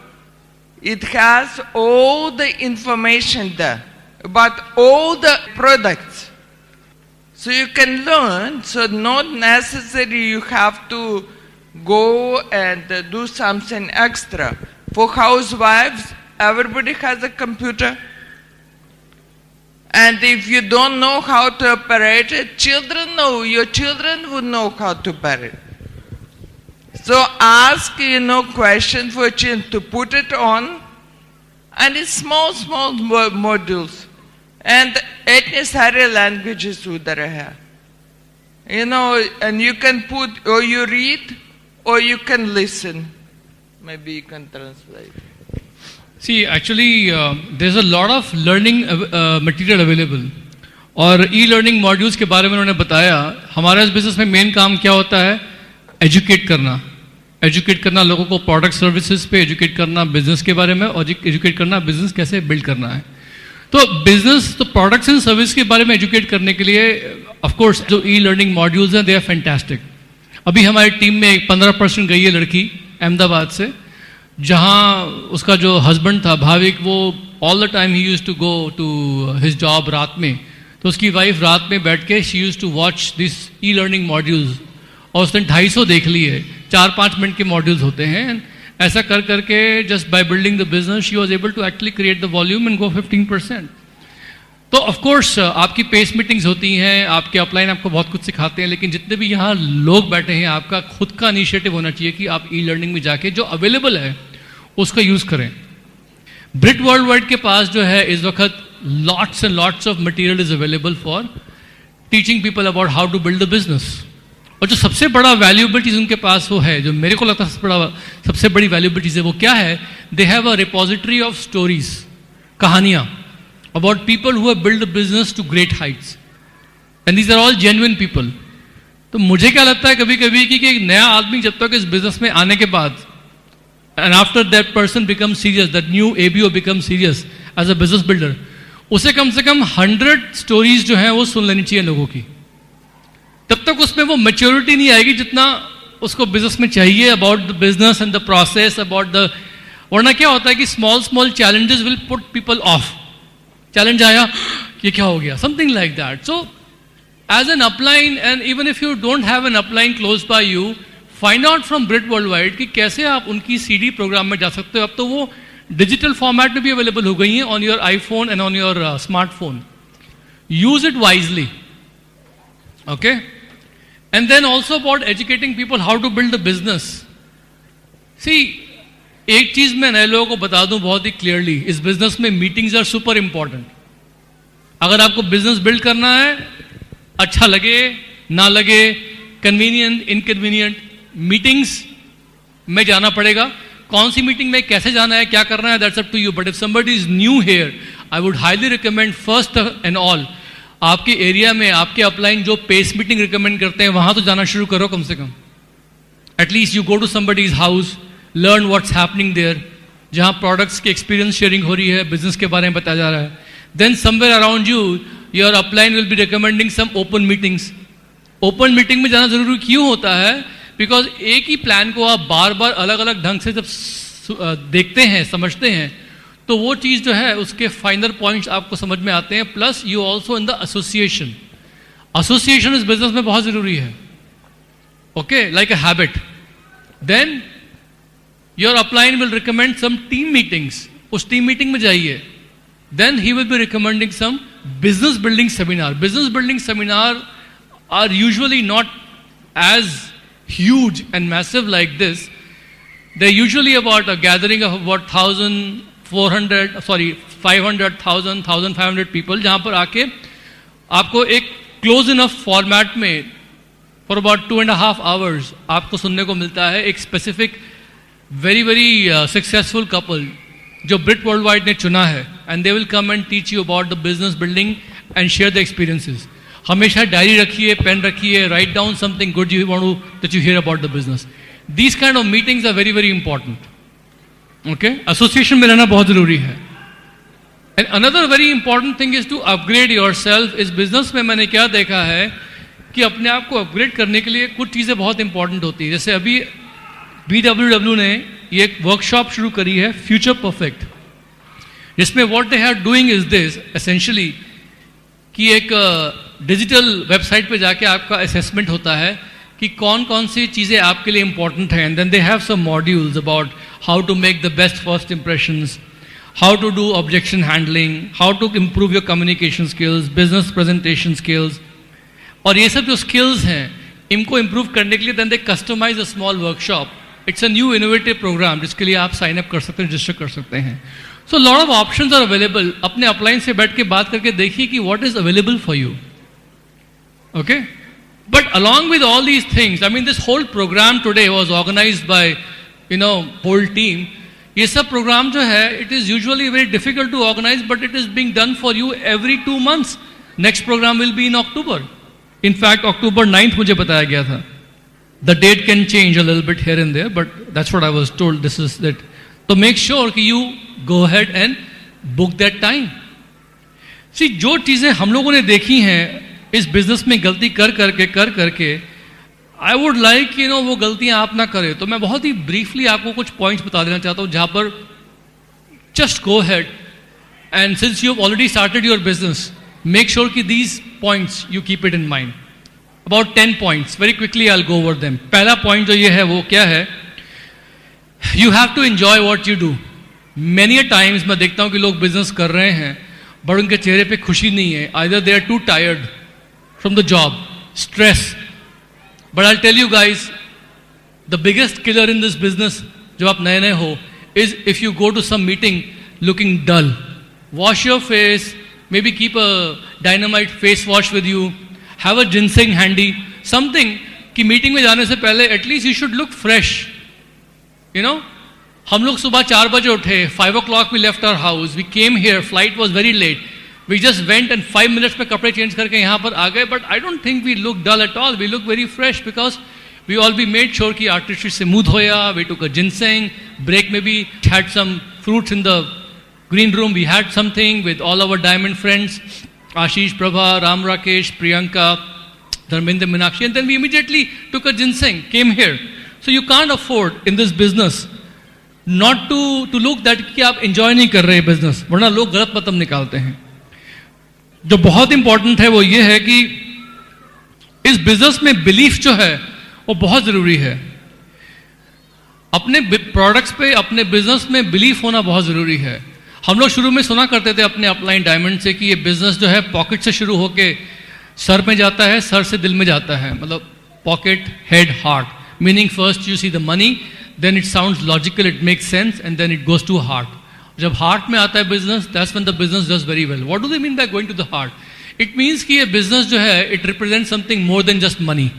it has all the information there about all the products. So you can learn, so not necessarily you have to go and do something extra. For housewives, everybody has a computer. And if you don't know how to operate it, children know, your children would know how to operate. So ask, questions for children to put it on, and it's small modules. And इतने सारे languages उधर है. And you can put, or you read, or you can listen. Maybe you can translate. See, actually, there's a lot of learning material available. और e-learning modules के बारे में उन्होंने बताया. हमारा इस business में main काम क्या होता है? Educate करना लोगों को product services पे educate करना, business के बारे में और educate करना business कैसे build करना है. तो business, तो products and service के बारे में educate करने के लिए, of course, जो e-learning modules हैं, they are fantastic. अभी हमारी टीम में 15% गई है लड़की अहमदाबाद से, जहाँ उसका जो husband था भाविक, वो all the time he used to go to his job रात में, तो उसकी वाइफ रात में बैठ के she used to watch this e-learning modules, और उसने 250 देख लिए. 4-5 मिनट के मॉड्यूल्स होते हैं. ऐसा कर करके just by building the business she was able to actually create the volume and go 15%. तो ऑफ कोर्स आपकी पेस मीटिंग्स होती हैं, आपके अपलाइन आपको बहुत कुछ सिखाते हैं, लेकिन जितने भी यहाँ लोग बैठे हैं आपका खुद का इनिशिएटिव होना चाहिए कि आप ई लर्निंग में जाके जो अवेलेबल है उसका यूज़ करें. ब्रिट वर्ल्ड वाइड के पास जो है इस वक्त lots and lots of material is available for teaching people about how to build the business. और जो सबसे बड़ा वैल्यूएबल चीज़ उनके पास वो है, जो मेरे को लगता है सबसे बड़ी वैल्यूएबल चीज़ है, वो क्या है? They have a repository of stories, कहानियाँ about people who have build the business to great heights, and these are all genuine people. तो मुझे क्या लगता है कभी कभी कि एक नया आदमी जब तक इस बिजनेस में आने के बाद, and after that person become serious, that new ABO become serious as a business builder, उसे कम से कम 100 स्टोरीज जो हैं वो सुन लेनी चाहिए लोगों की. तब तक उसमें वो मैच्योरिटी नहीं आएगी जितना उसको बिजनेस में चाहिए, about the business and the process, about the. वरना क्या होता है कि small challenges will put people off. Challenge आया, ये क्या हो गया, something like that. So as an upline, and even if you don't have an upline close by you, find out from Britt World Wide कि कैसे आप उनकी CD programme में जा सकते हो. अब तो वो डिजिटल फॉर्मेट में भी अवेलेबल हो गई हैं on your iPhone and on your smartphone. Use it wisely. Okay. And then also about educating people how to build the business. See, एक चीज मैं नए लोगों को बता दूं बहुत ही क्लियरली, इस बिजनेस में मीटिंग्स आर सुपर इंपॉर्टेंट. अगर आपको बिजनेस बिल्ड करना है, अच्छा लगे ना लगे, कन्वीनियंट इनकन्वीनियंट, मीटिंग्स में जाना पड़ेगा. कौन सी मीटिंग में कैसे जाना है, क्या करना है, that's up to you. But if somebody is new here, I would highly recommend first and all, आपके एरिया में आपके अपलाइन जो पेस मीटिंग रिकमेंड करते हैं वहां तो जाना शुरू करो कम से कम. At least you go to somebody's house, learn what's happening there, जहां प्रोडक्ट्स की एक्सपीरियंस शेयरिंग हो रही है, बिजनेस के बारे में बताया जा रहा है. Then somewhere around you, your upline will be recommending some open meetings. Open meeting में जाना जरूरी क्यों होता है? बिकॉज एक ही प्लान को आप बार बार अलग अलग ढंग से जब देखते हैं, समझते हैं, तो वो चीज़ जो है उसके फाइनल पॉइंट्स आपको समझ में आते हैं. Plus you also in the association. Association इस बिजनेस में बहुत जरूरी है. Okay, like a habit. Then your upline will recommend some team meetings. उस टीम मीटिंग में जाइए. Then he will be recommending some business building seminar. Business building seminar are usually not as huge and massive like this. They're usually about a gathering of about 500, 1,500 people, जहाँ पर आके आपको एक close enough format में for about 2.5 hours आपको सुनने को मिलता है एक specific very successful couple जो ब्रिट वर्ल्ड वाइड ने चुना है, and they will come and teach you about the business building and share the experiences. हमेशा डायरी रखिए, पेन रखिए, write down something good you want that you hear about the business. These kind of meetings are very important. Okay, association में रहना बहुत जरूरी है. And another very important thing is to upgrade yourself. इस business में मैंने क्या देखा है कि अपने आप को अपग्रेड करने के लिए कुछ चीज़ें बहुत इंपॉर्टेंट होती है. जैसे अभी BWW ने ये एक वर्कशॉप शुरू करी है, फ्यूचर परफेक्ट, जिसमें what they are doing is this essentially कि एक डिजिटल वेबसाइट पे जाके आपका असेसमेंट होता है कि कौन कौन सी चीज़ें आपके लिए इंपॉर्टेंट हैं. And then they have some modules about how to make the best first impressions, how to do objection handling, how to improve your communication skills, business presentation skills. और ये सब जो स्किल्स हैं इनको इम्प्रूव करने के लिए then they customise a small workshop. It's a new innovative programme जिसके लिए आप साइन अप कर सकते हैं, रजिस्टर कर सकते हैं. So lot of options are available. अपने अपलाइन से बैठ के बात करके देखिए कि what is available for you. Okay, but along with all these things, I mean, this whole program today was organized by, whole team. ये सब program जो है, it is usually very difficult to organize, but it is being done for you every 2 months. Next program will be in October. In fact, October 9th मुझे बताया गया था. The date can change a little bit here and there, but that's what I was told. This is that. So make sure कि you go ahead and book that time. See, जो चीज़ें हम लोगों ने देखी हैं इस बिजनेस में गलती कर करके आई वुड लाइक वो गलतियां आप ना करें. तो मैं बहुत ही ब्रीफली आपको कुछ पॉइंट्स बता देना चाहता हूं जहां पर just go ahead and since you have already started your business, make sure कि these points you keep it in mind. About 10 points very quickly I will go over them. पहला पॉइंट जो ये है वो क्या है, you have to enjoy what you do. Many times मैं देखता हूं कि लोग बिजनेस कर रहे हैं बट उनके चेहरे पे खुशी नहीं है. Either they are too tired from the job, stress. But I'll tell you guys, the biggest killer in this business, जो आप नए हो, is if you go to some meeting looking dull. Wash your face, maybe keep a dynamite face wash with you, have a ginseng handy, something कि meeting में जाने से पहले at least you should look fresh. हम लोग सुबह 4 बजे उठे, 5 o'clock we left our house, we came here, flight was very late. We just went and 5 minutes में कपड़े चेंज करके यहाँ पर आ गए. But I don't think we look dull at all. We look very fresh because we made sure कि artistry smooth होया. We took a ginseng. Break में भी had some fruits in the green room, we had something with all our diamond friends, Ashish, Prabha, Ram Rakesh, Priyanka, Dharmendra, Meenakshi, and then we immediately took a ginseng, came here. So you can't afford in this business not to look that कि आप enjoy नहीं कर रहे business, वरना लोग गलत पतम निकालते हैं. जो बहुत important है वो ये है कि इस business में belief जो है वो बहुत ज़रूरी है. अपने प्रोडक्ट्स पे, अपने बिजनेस में बिलीफ होना बहुत ज़रूरी है. हम लोग शुरू में सुना करते थे अपने अपलाइन डायमंड से कि ये बिजनेस जो है पॉकेट से शुरू होके सर में जाता है, सर से दिल में जाता है. मतलब pocket, head, heart. Meaning first you see the money, then it sounds logical, it makes sense, and then it goes to heart. जब हार्ट में आता है business, that's when the business does very well. What do they mean by going to the heart? It means कि ये business जो है it represent something more than just money.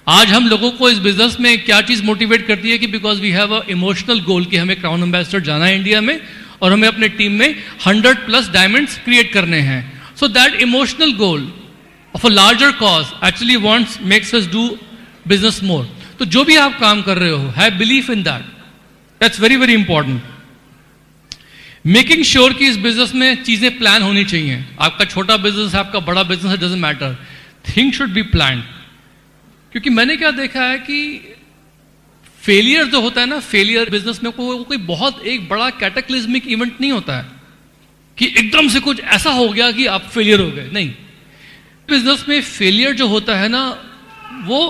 आज हम लोगों को इस बिजनेस में क्या चीज़ मोटिवेट करती है कि because we have a emotional goal कि हमें क्राउन एम्बेसडर जाना है इंडिया में और हमें अपने टीम में 100+ डायमंड्स क्रिएट करने हैं. So that emotional goal of a larger cause actually wants makes us do business मोर. तो जो भी आप काम कर रहे हो, have belief in that. That's very very important. Making sure कि इस बिजनेस में चीज़ें प्लान होनी चाहिए. आपका छोटा बिजनेस है, आपका बड़ा बिजनेस है, doesn't matter, things should be planned. क्योंकि मैंने क्या देखा है कि फेलियर जो होता है ना, फेलियर बिजनेस में कोई बहुत एक बड़ा कैटेक्लिज्मिक इवेंट नहीं होता है कि एकदम से कुछ ऐसा हो गया कि आप फेलियर हो गए. नहीं, बिजनेस में फेलियर जो होता है ना वो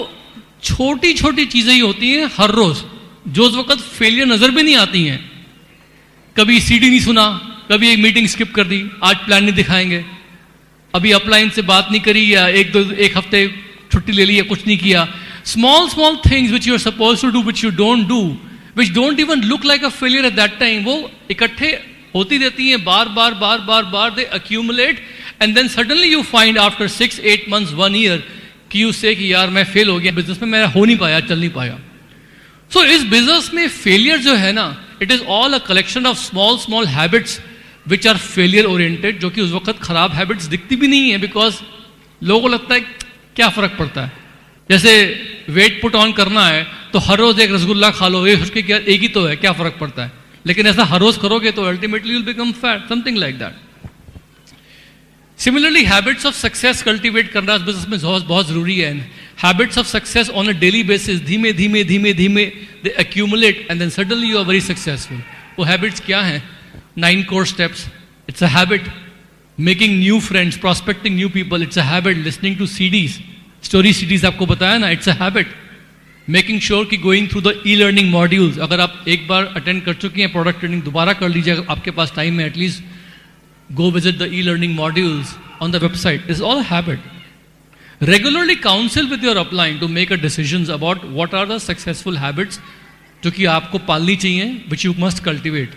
छोटी छोटी चीजें ही होती हैं हर रोज, जो उस वक्त फेलियर नजर भी नहीं आती हैं. कभी सीडी नहीं सुना, कभी एक मीटिंग स्किप कर दी, आज प्लान नहीं दिखाएंगे, अभी अपलाइन से बात नहीं करी, या एक हफ्ते छुट्टी ले ली या कुछ नहीं किया. Small things which you are suppose to do which you don't do, which don't even look like a failure at that time, वो इकट्ठे होती रहती हैं बार बार, they accumulate, and then suddenly you find after 6-8 months 1 year कि you say कि यार मैं फेल हो गया बिजनेस में, मेरा हो नहीं पाया, चल नहीं पाया. सो इस बिजनेस में फेलियर जो है ना, it is all a collection of small habits which are failure oriented, जो कि उस वक्त खराब हैबिट्स दिखती भी नहीं है बिकॉज लोगों को लगता है क्या फर्क पड़ता है. जैसे वेट पुट ऑन करना है तो हर रोज एक रसगुल्ला खा लो, ये उसके क्या एक ही तो है, क्या फर्क पड़ता है. लेकिन ऐसा हर रोज करोगे तो ultimately will become fat, something like that. Similarly habits of success cultivate करना इस बिजनेस में बहुत जरूरी है. Habits of success on a daily basis, धीमे धीमे they accumulate and then suddenly you are very successful. वो हैबिट्स क्या हैं? 9 core steps, it's a habit. Making new friends, prospecting new people, it's a habit. Listening to CDs, story CDs आपको बताया ना, it's a habit. Making sure कि going through the e-learning modules, अगर आप एक बार अटेंड कर चुकी हैं प्रोडक्ट ट्रेनिंग, दोबारा कर लीजिए अगर आपके पास टाइम है. At least go visit the e-learning modules on the website. It's all a habit. Regularly counsel with your upline to make a decisions about what are the successful habits जो कि आपको पालनी चाहिए, which you must cultivate.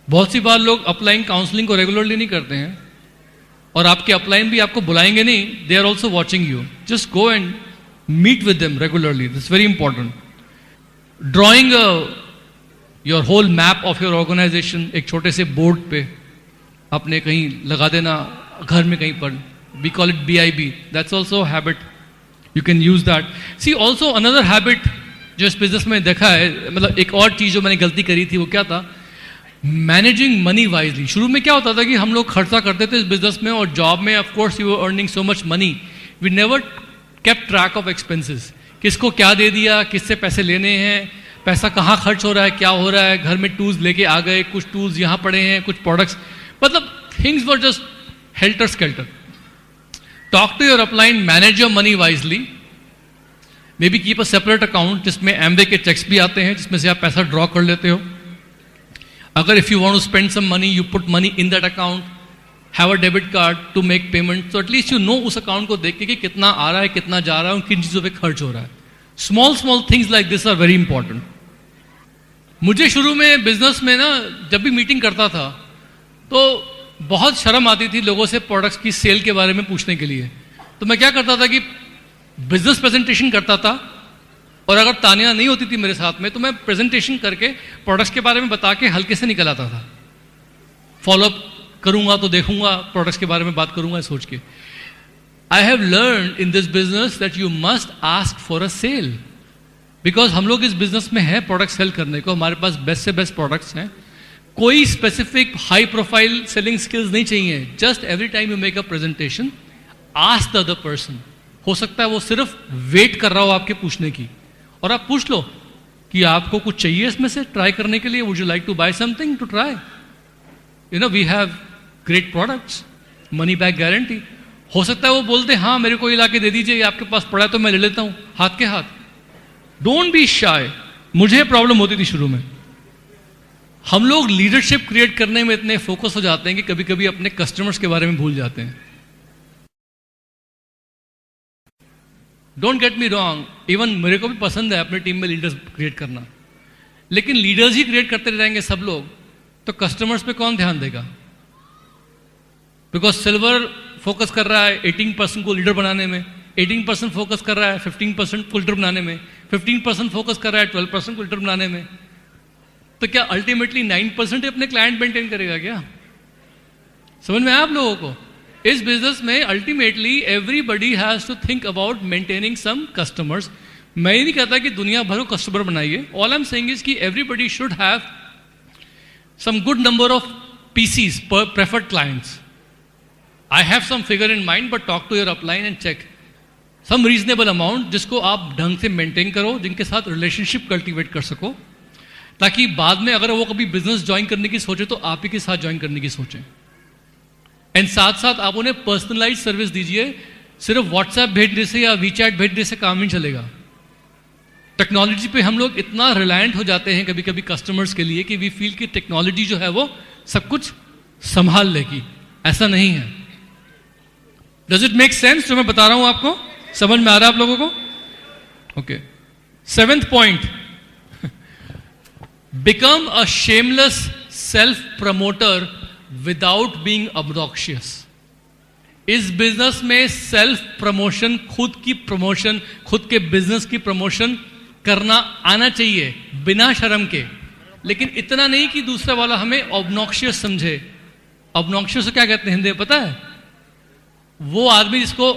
बहुत सी बार लोग upline counselling को regularly नहीं करते हैं और आपके अपलाइन भी आपको बुलाएंगे नहीं. They are also watching you. Just go and meet with them regularly. That's very important. Drawing your whole map of your organisation एक छोटे से बोर्ड पे आपने कहीं लगा देना, घर में कहीं पर. We call it BIB. That's also habit. You can use that. See also another habit जो इस बिजनेस में देखा है, मतलब एक और चीज जो मैंने गलती करी थी वो क्या था? Managing money wisely. शुरू में क्या होता था कि हम लोग खर्चा करते थे इस बिजनेस में और जॉब में of course you are earning so much money, we never kept track of expenses. किसको क्या दे दिया, किससे पैसे लेने हैं, पैसा कहाँ खर्च हो रहा है, क्या हो रहा है. घर में टूल्स लेके आ गए, कुछ टूल्स यहाँ पड़े हैं, कुछ प्रोडक्ट्स, मतलब things were just helter skelter. Talk to your upline, manage your money wisely. Maybe keep a separate account जिसमें एमवे के चेक्स भी आते हैं, जिसमें से आप पैसा ड्रॉ कर लेते हो. अगर if you want to spend some money, you put money in that account, have a debit card to make payment. तो एटलीस्ट यू नो उस अकाउंट को देख के कि कितना आ रहा है, कितना जा रहा है और किन चीज़ों पे खर्च हो रहा है. Small things like this are very important. मुझे शुरू में बिजनेस में ना जब भी मीटिंग करता था तो बहुत शर्म आती थी लोगों से प्रोडक्ट्स की सेल के बारे में पूछने के लिए. तो मैं क्या करता था कि बिजनेस प्रेजेंटेशन करता था और अगर तानिया नहीं होती थी मेरे साथ में तो मैं प्रेजेंटेशन करके प्रोडक्ट्स के बारे में बता के हल्के से निकल आता था. फॉलोअप करूंगा तो देखूंगा, प्रोडक्ट्स के बारे में बात करूंगा सोच के. I have learn in this business that you must ask for a sale, because हम लोग इस बिजनेस में हैं प्रोडक्ट सेल करने को. हमारे पास बेस्ट से बेस्ट प्रोडक्ट्स हैं, कोई specific high profile selling skills नहीं चाहिए. Just every time you make a presentation, ask the other person. हो सकता है वो सिर्फ वेट कर रहा हो आपके पूछने की, और आप पूछ लो कि आपको कुछ चाहिए इसमें से ट्राई करने के लिए. Would you like to buy something to try? You know we have great products, money back guarantee. हो सकता है वो बोलते हाँ मेरे को ये ला के दे दीजिए, ये आपके पास पड़ा है तो मैं ले लेता हूं हाथ के हाथ. Don't be shy. मुझे प्रॉब्लम होती थी शुरू में. हम लोग लीडरशिप क्रिएट करने में इतने फोकस हो जाते हैं कि कभी कभी अपने कस्टमर्स के बारे में भूल जाते हैं. Don't get me wrong, even मेरे को भी पसंद है अपने टीम में लीडर्स क्रिएट करना, लेकिन लीडर्स ही क्रिएट करते रहेंगे सब लोग तो कस्टमर्स पे कौन ध्यान देगा? बिकॉज सिल्वर फोकस कर रहा है 18% को लीडर बनाने में, 18% फोकस कर रहा है 15% को लीडर बनाने में, 15% फोकस कर रहा है 12% को लीडर बनाने में. तो क्या अल्टीमेटली 9% ही अपने क्लाइंट मेंटेन करेगा क्या? समझ में आया आप लोगों को? इस बिजनेस में ultimately everybody has to think about maintaining some customers. मैं ये नहीं कहता कि दुनिया भर को कस्टमर बनाइए. All I am saying is कि everybody should have some good number of PCs per preferred clients. I have some figure in mind, but talk to your upline and check some reasonable amount जिसको आप ढंग से maintain करो, जिनके साथ relationship cultivate कर सको, ताकि बाद में अगर वो कभी बिजनेस ज्वाइन करने की सोचे तो आप ही के साथ ज्वाइन करने की सोचें. एंड साथ साथ आप उन्हें पर्सनलाइज सर्विस दीजिए. सिर्फ व्हाट्सएप भेजने से या वीचैट भेजने से काम नहीं चलेगा. टेक्नोलॉजी पे हम लोग इतना रिलायंट हो जाते हैं कभी कभी कस्टमर्स के लिए कि वी फील कि टेक्नोलॉजी जो है वो सब कुछ संभाल लेगी. ऐसा नहीं है. Does it make sense जो मैं बता रहा हूं आपको? समझ में आ रहा है आप लोगों को? Okay. 7th point, become a shameless self promoter without being obnoxious. इस बिजनेस में सेल्फ प्रमोशन, खुद की प्रमोशन, खुद के बिजनेस की प्रमोशन करना आना चाहिए बिना शर्म के, लेकिन इतना नहीं कि दूसरा वाला हमें ऑब्नॉक्शियस समझे. ऑब्नॉक्शियस क्या कहते हैं हिंदी में पता है? वो आदमी जिसको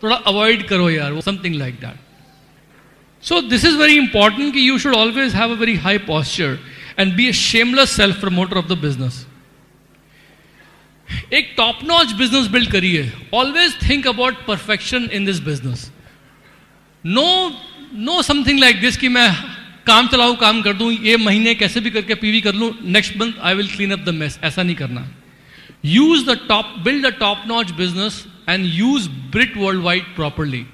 थोड़ा अवॉइड करो यार, वो something like that. So this is very important कि you should always have a very high posture and be a shameless self promoter of the business. एक टॉप नॉच बिजनेस बिल्ड करिए. Always think about perfection in this business. No something like this कि मैं काम चलाऊ काम कर दूं, ये महीने कैसे भी करके पीवी कर लूं, next month I will clean up the mess. ऐसा नहीं करना. build a top-notch business and use Brit Worldwide properly.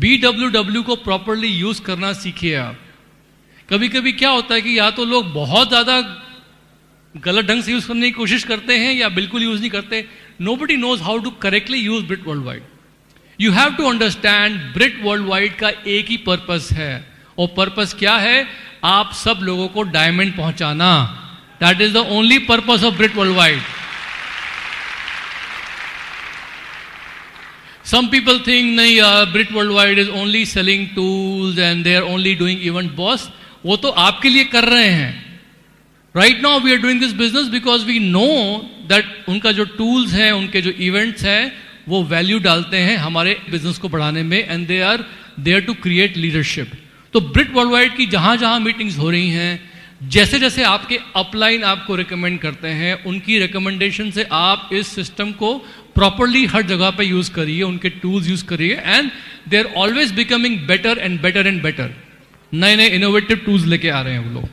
BWW को properly use करना सीखिए आप. कभी कभी क्या होता है कि या तो लोग बहुत ज़्यादा गलत ढंग से यूज़ करने की कोशिश करते हैं या बिल्कुल यूज़ नहीं करते. Nobody knows how to correctly use Brit Worldwide. You have to understand Brit Worldwide का एक ही पर्पस है, और पर्पस क्या है? आप सब लोगों को डायमंड पहुंचाना. That is the only purpose of Brit Worldwide. Some people think नहीं यार Brit Worldwide is only selling tools and they are only doing event boss. वो तो आपके लिए कर रहे हैं. Right now we are doing this business because we know that उनका जो tools हैं, उनके जो events हैं, वो value डालते हैं हमारे business को बढ़ाने में, and they are there to create leadership. तो Brit Worldwide की जहाँ जहाँ मीटिंग्स हो रही हैं, जैसे जैसे आपके अपलाइन आपको रिकमेंड करते हैं, उनकी रिकमेंडेशन से आप इस सिस्टम को प्रॉपरली हर जगह पे यूज करिए, उनके टूल्स यूज करिए, and they are always becoming better and better and better. नए नए इनोवेटिव टूल्स लेके आ रहे हैं वो लोग.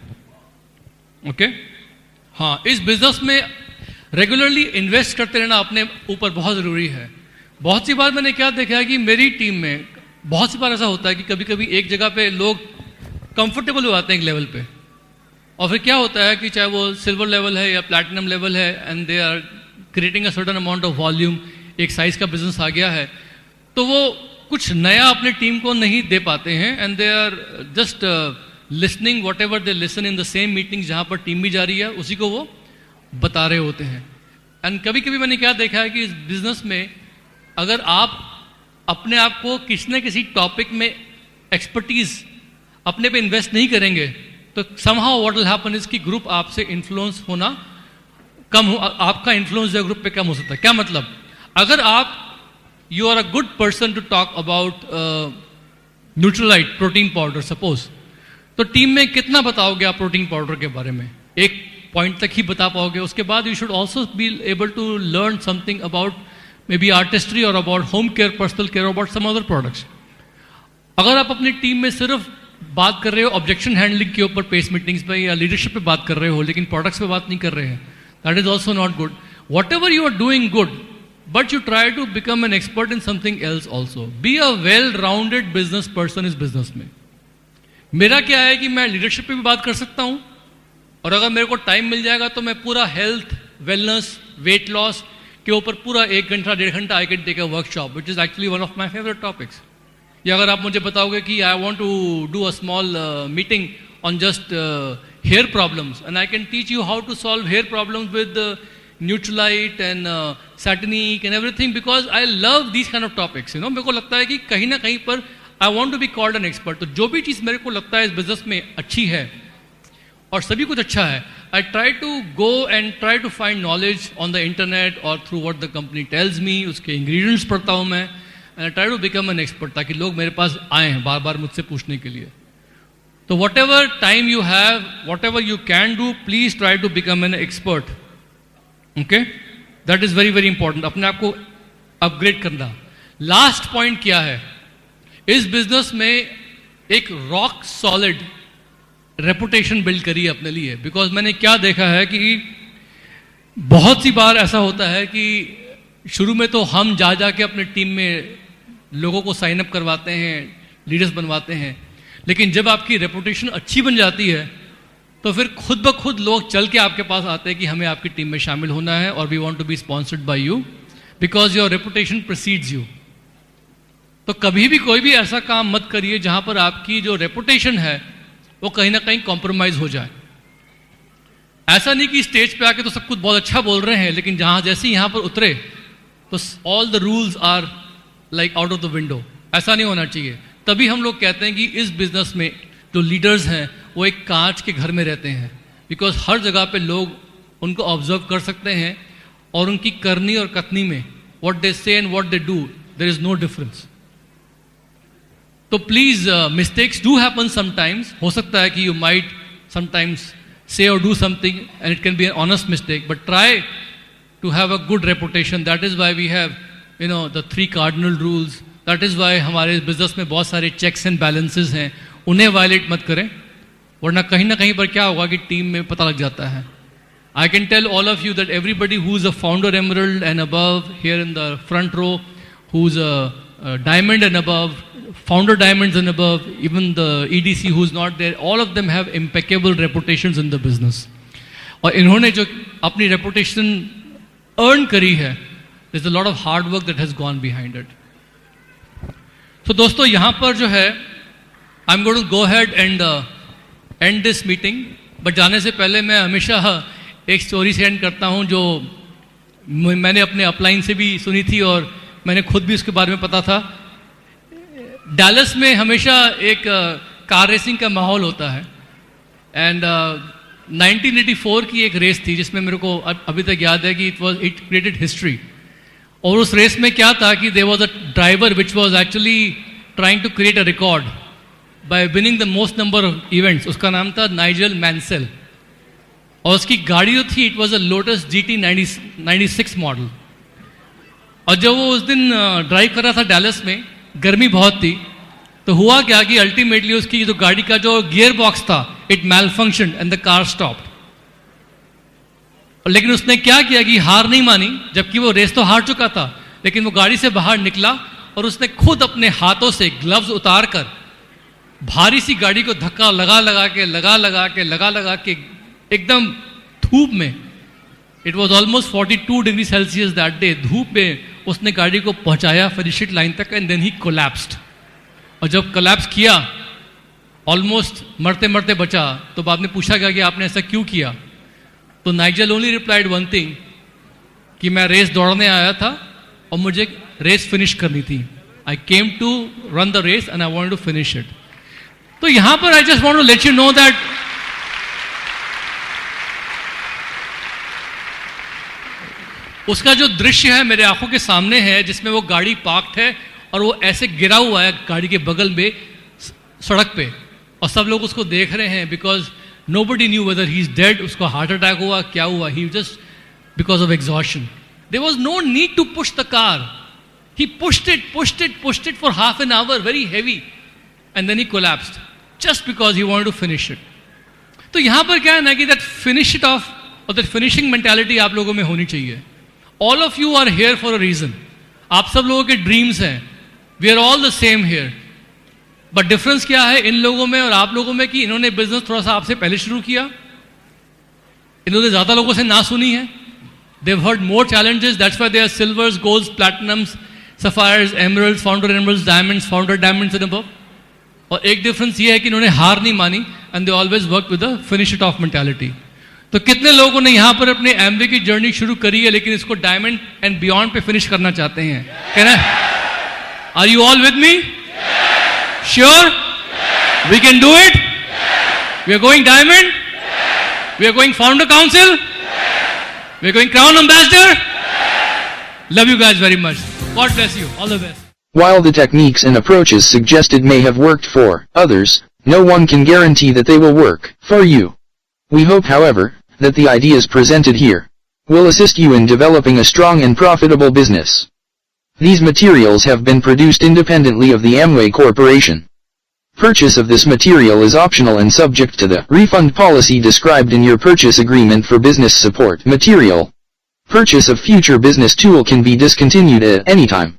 ओके. हाँ, इस बिजनेस में रेगुलरली इन्वेस्ट करते रहना अपने ऊपर बहुत जरूरी है. बहुत सी बार मैंने क्या देखा है कि मेरी टीम में बहुत सी बार ऐसा होता है कि कभी कभी एक जगह पे लोग कंफर्टेबल हो जाते हैं एक लेवल पे, और फिर क्या होता है कि चाहे वो सिल्वर लेवल है या प्लैटिनम लेवल है, and they are creating a certain amount of volume, एक साइज का बिजनेस आ गया है, तो वो कुछ नया अपने टीम को नहीं दे पाते हैं, and they are just listening whatever they listen in the same meeting जहाँ पर टीम भी जा रही है, उसी को वो बता रहे होते हैं. एंड कभी कभी मैंने क्या देखा है कि इस बिजनेस में अगर आप अपने आप को किसी न किसी टॉपिक में एक्सपर्टीज अपने पे इन्वेस्ट नहीं करेंगे तो somehow what will happen is कि ग्रुप आपसे इन्फ्लुएंस होना कम हो, आपका इन्फ्लुएंस जो ग्रुप पे कम हो सकता है. क्या मतलब? अगर आप you are a good person to talk about Nutrilite protein powder suppose, तो टीम में कितना बताओगे आप प्रोटीन पाउडर के बारे में? एक पॉइंट तक ही बता पाओगे. उसके बाद you should also be able to learn something about maybe Artistry और about home care, personal care, about some other products. अगर आप अपनी टीम में सिर्फ बात कर रहे हो ऑब्जेक्शन हैंडलिंग के ऊपर पेस मीटिंग्स पे या लीडरशिप पे बात कर रहे हो लेकिन प्रोडक्ट्स पे बात नहीं कर रहे हैं, that is also not good. Whatever you are doing good, but you try to become an expert in something else also. Be a well rounded business person इस बिजनेस में. मेरा क्या है कि मैं लीडरशिप पे भी बात कर सकता हूं और अगर मेरे को टाइम मिल जाएगा तो मैं पूरा हेल्थ, वेलनेस, वेट लॉस के ऊपर पूरा 1 घंटा 1.5 घंटा I can take a workshop which is actually one of my favourite topics. या अगर आप मुझे बताओगे कि I want to do a small meeting on just hair problems and I can teach you how to solve hair problems with Nutrilite and Satinique and everything, because I love these kind of topics. You know, मेरे को लगता है कि कहीं ना कहीं पर I want to be called an expert. तो जो भी चीज़ मेरे को लगता है इस बिजनेस में अच्छी है और सभी कुछ अच्छा है, I try to go and try to find knowledge on the internet और through what the company tells me. उसके इंग्रेडिएंट्स पढ़ता हूँ मैं and I try to become an expert, ताकि लोग मेरे पास आए हैं बार बार मुझसे पूछने के लिए. तो whatever time you have, whatever you can do, please try to become an expert. Okay, that is very very important, अपने आप को अपग्रेड करना. लास्ट पॉइंट क्या है, इस बिजनेस में एक रॉक सॉलिड रेपुटेशन बिल्ड करिए अपने लिए. बिकॉज मैंने क्या देखा है कि बहुत सी बार ऐसा होता है कि शुरू में तो हम जा के अपने टीम में लोगों को साइन अप करवाते हैं, लीडर्स बनवाते हैं, लेकिन जब आपकी रेपुटेशन अच्छी बन जाती है तो फिर खुद ब खुद लोग चल के आपके पास आते हैं कि हमें आपकी टीम में शामिल होना है और we want to be sponsored by you because your reputation precedes you. तो कभी भी कोई भी ऐसा काम मत करिए जहां पर आपकी जो रेपुटेशन है वो कहीं ना कहीं कॉम्प्रोमाइज हो जाए. ऐसा नहीं कि स्टेज पे आके तो सब कुछ बहुत अच्छा बोल रहे हैं लेकिन जहां जैसे यहां पर उतरे तो all the rules are like out of the window. ऐसा नहीं होना चाहिए. तभी हम लोग कहते हैं कि इस बिजनेस में जो लीडर्स हैं वो एक कांच के घर में रहते हैं, बिकॉज हर जगह पे लोग उनको ऑब्जर्व कर सकते हैं और उनकी करनी और कथनी में what they say and what they do there is no difference. तो please mistakes do happen sometimes. हो सकता है कि you might sometimes say or do something and it can be an honest mistake, but try to have a good reputation. That is why we have, you know, the 3 cardinal rules. That is why हमारे business में बहुत सारे checks and balances हैं, उन्हें violet मत करें, वरना कहीं ना कहीं पर क्या होगा कि टीम में पता लग जाता है. I can tell all of you that everybody who is a founder emerald and above here in the front row, who's a diamond and above, founder diamonds and above, even the EDC who's not there, all of them have impeccable reputations in the business. और इन्होंने जो अपनी reputation earn करी है, there's a lot of hard work that has gone behind it. So दोस्तों, यहाँ पर जो है I'm going to go ahead and end this meeting. But जाने से पहले मैं हमेशा एक स्टोरी सेंड करता हूँ जो मैंने अपने अपलाइन से भी सुनी थी और मैंने खुद भी उसके बारे में पता था. डैलस में हमेशा एक कार रेसिंग का माहौल होता है एंड 1984 की एक रेस थी जिसमें मेरे को अभी तक याद है कि इट क्रिएटेड हिस्ट्री. और उस रेस में क्या था कि there was a driver which was actually trying to create a record by winning the most number of events. उसका नाम था नाइजल मैंसेल और उसकी गाड़ी जो थी it was a lotus GT 96 model. और जब वो उस दिन ड्राइव कर रहा था डैलस में, गर्मी बहुत थी, तो हुआ क्या कि अल्टीमेटली उसकी जो गाड़ी का जो गियर बॉक्स था it malfunctioned and the car stopped. लेकिन उसने क्या किया कि हार नहीं मानी, जबकि वो रेस तो हार चुका था, लेकिन वो गाड़ी से बाहर निकला और उसने खुद अपने हाथों से ग्लव्स उतार कर भारी सी गाड़ी को धक्का लगा के एकदम धूप में, it was almost 42 degree Celsius that day, धूप में उसने गाड़ी को पहुंचाया फिनिश लाइन तक एंड देन ही कोलैप्स्ड. और जब कोलैप्स किया, ऑलमोस्ट मरते मरते बचा, तो बाद में पूछा गया कि आपने ऐसा क्यों किया. तो Nigel only replied one thing कि मैं रेस दौड़ने आया था और मुझे रेस फिनिश करनी थी. I came to run the race and I wanted to finish it. तो यहां पर I just want to let you know that उसका जो दृश्य है मेरे आंखों के सामने है, जिसमें वो गाड़ी पार्क्ड है और वो ऐसे गिरा हुआ है गाड़ी के बगल में सड़क पे, और सब लोग उसको देख रहे हैं because Nobody knew whether he's dead, उसको heart attack हुआ, क्या हुआ. He just because of exhaustion. There was no need to push the car. He pushed it for half an hour, very heavy, and then he collapsed just because he wanted to finish it. तो यहाँ पर क्या है ना कि that finish it off और that finishing mentality आप लोगों में होनी चाहिए. All of you are here for a reason. आप सब लोगों के dreams हैं. We are all the same here. But difference क्या है इन लोगों में और आप लोगों में कि इन्होंने business थोड़ा सा आपसे पहले शुरू किया, इन्होंने ज़्यादा लोगों से ना सुनी है. They've heard more challenges. That's why they are silvers, golds, platinums, sapphires, emeralds, diamonds, founder diamonds and above. और एक डिफरेंस ये है कि इन्होंने हार नहीं मानी and they always work with a finish it off mentality. तो कितने लोगों ने यहाँ पर अपने एमवे की जर्नी शुरू करी है लेकिन इसको डायमंड एंड बियॉन्ड पे फिनिश करना चाहते हैं? कहना are you all with me? Sure we can do it. We are going diamond, we are going founder council, we are going crown ambassador. Love you guys very much. God bless you. All the best. While the techniques and approaches suggested may have worked for others, no one can guarantee that they will work for you. We hope, however, that the ideas presented here will assist you in developing a strong and profitable business. These materials have been produced independently of the Amway Corporation. Purchase of this material is optional and subject to the refund policy described in your purchase agreement for business support material. Purchase of future business tool can be discontinued at any time.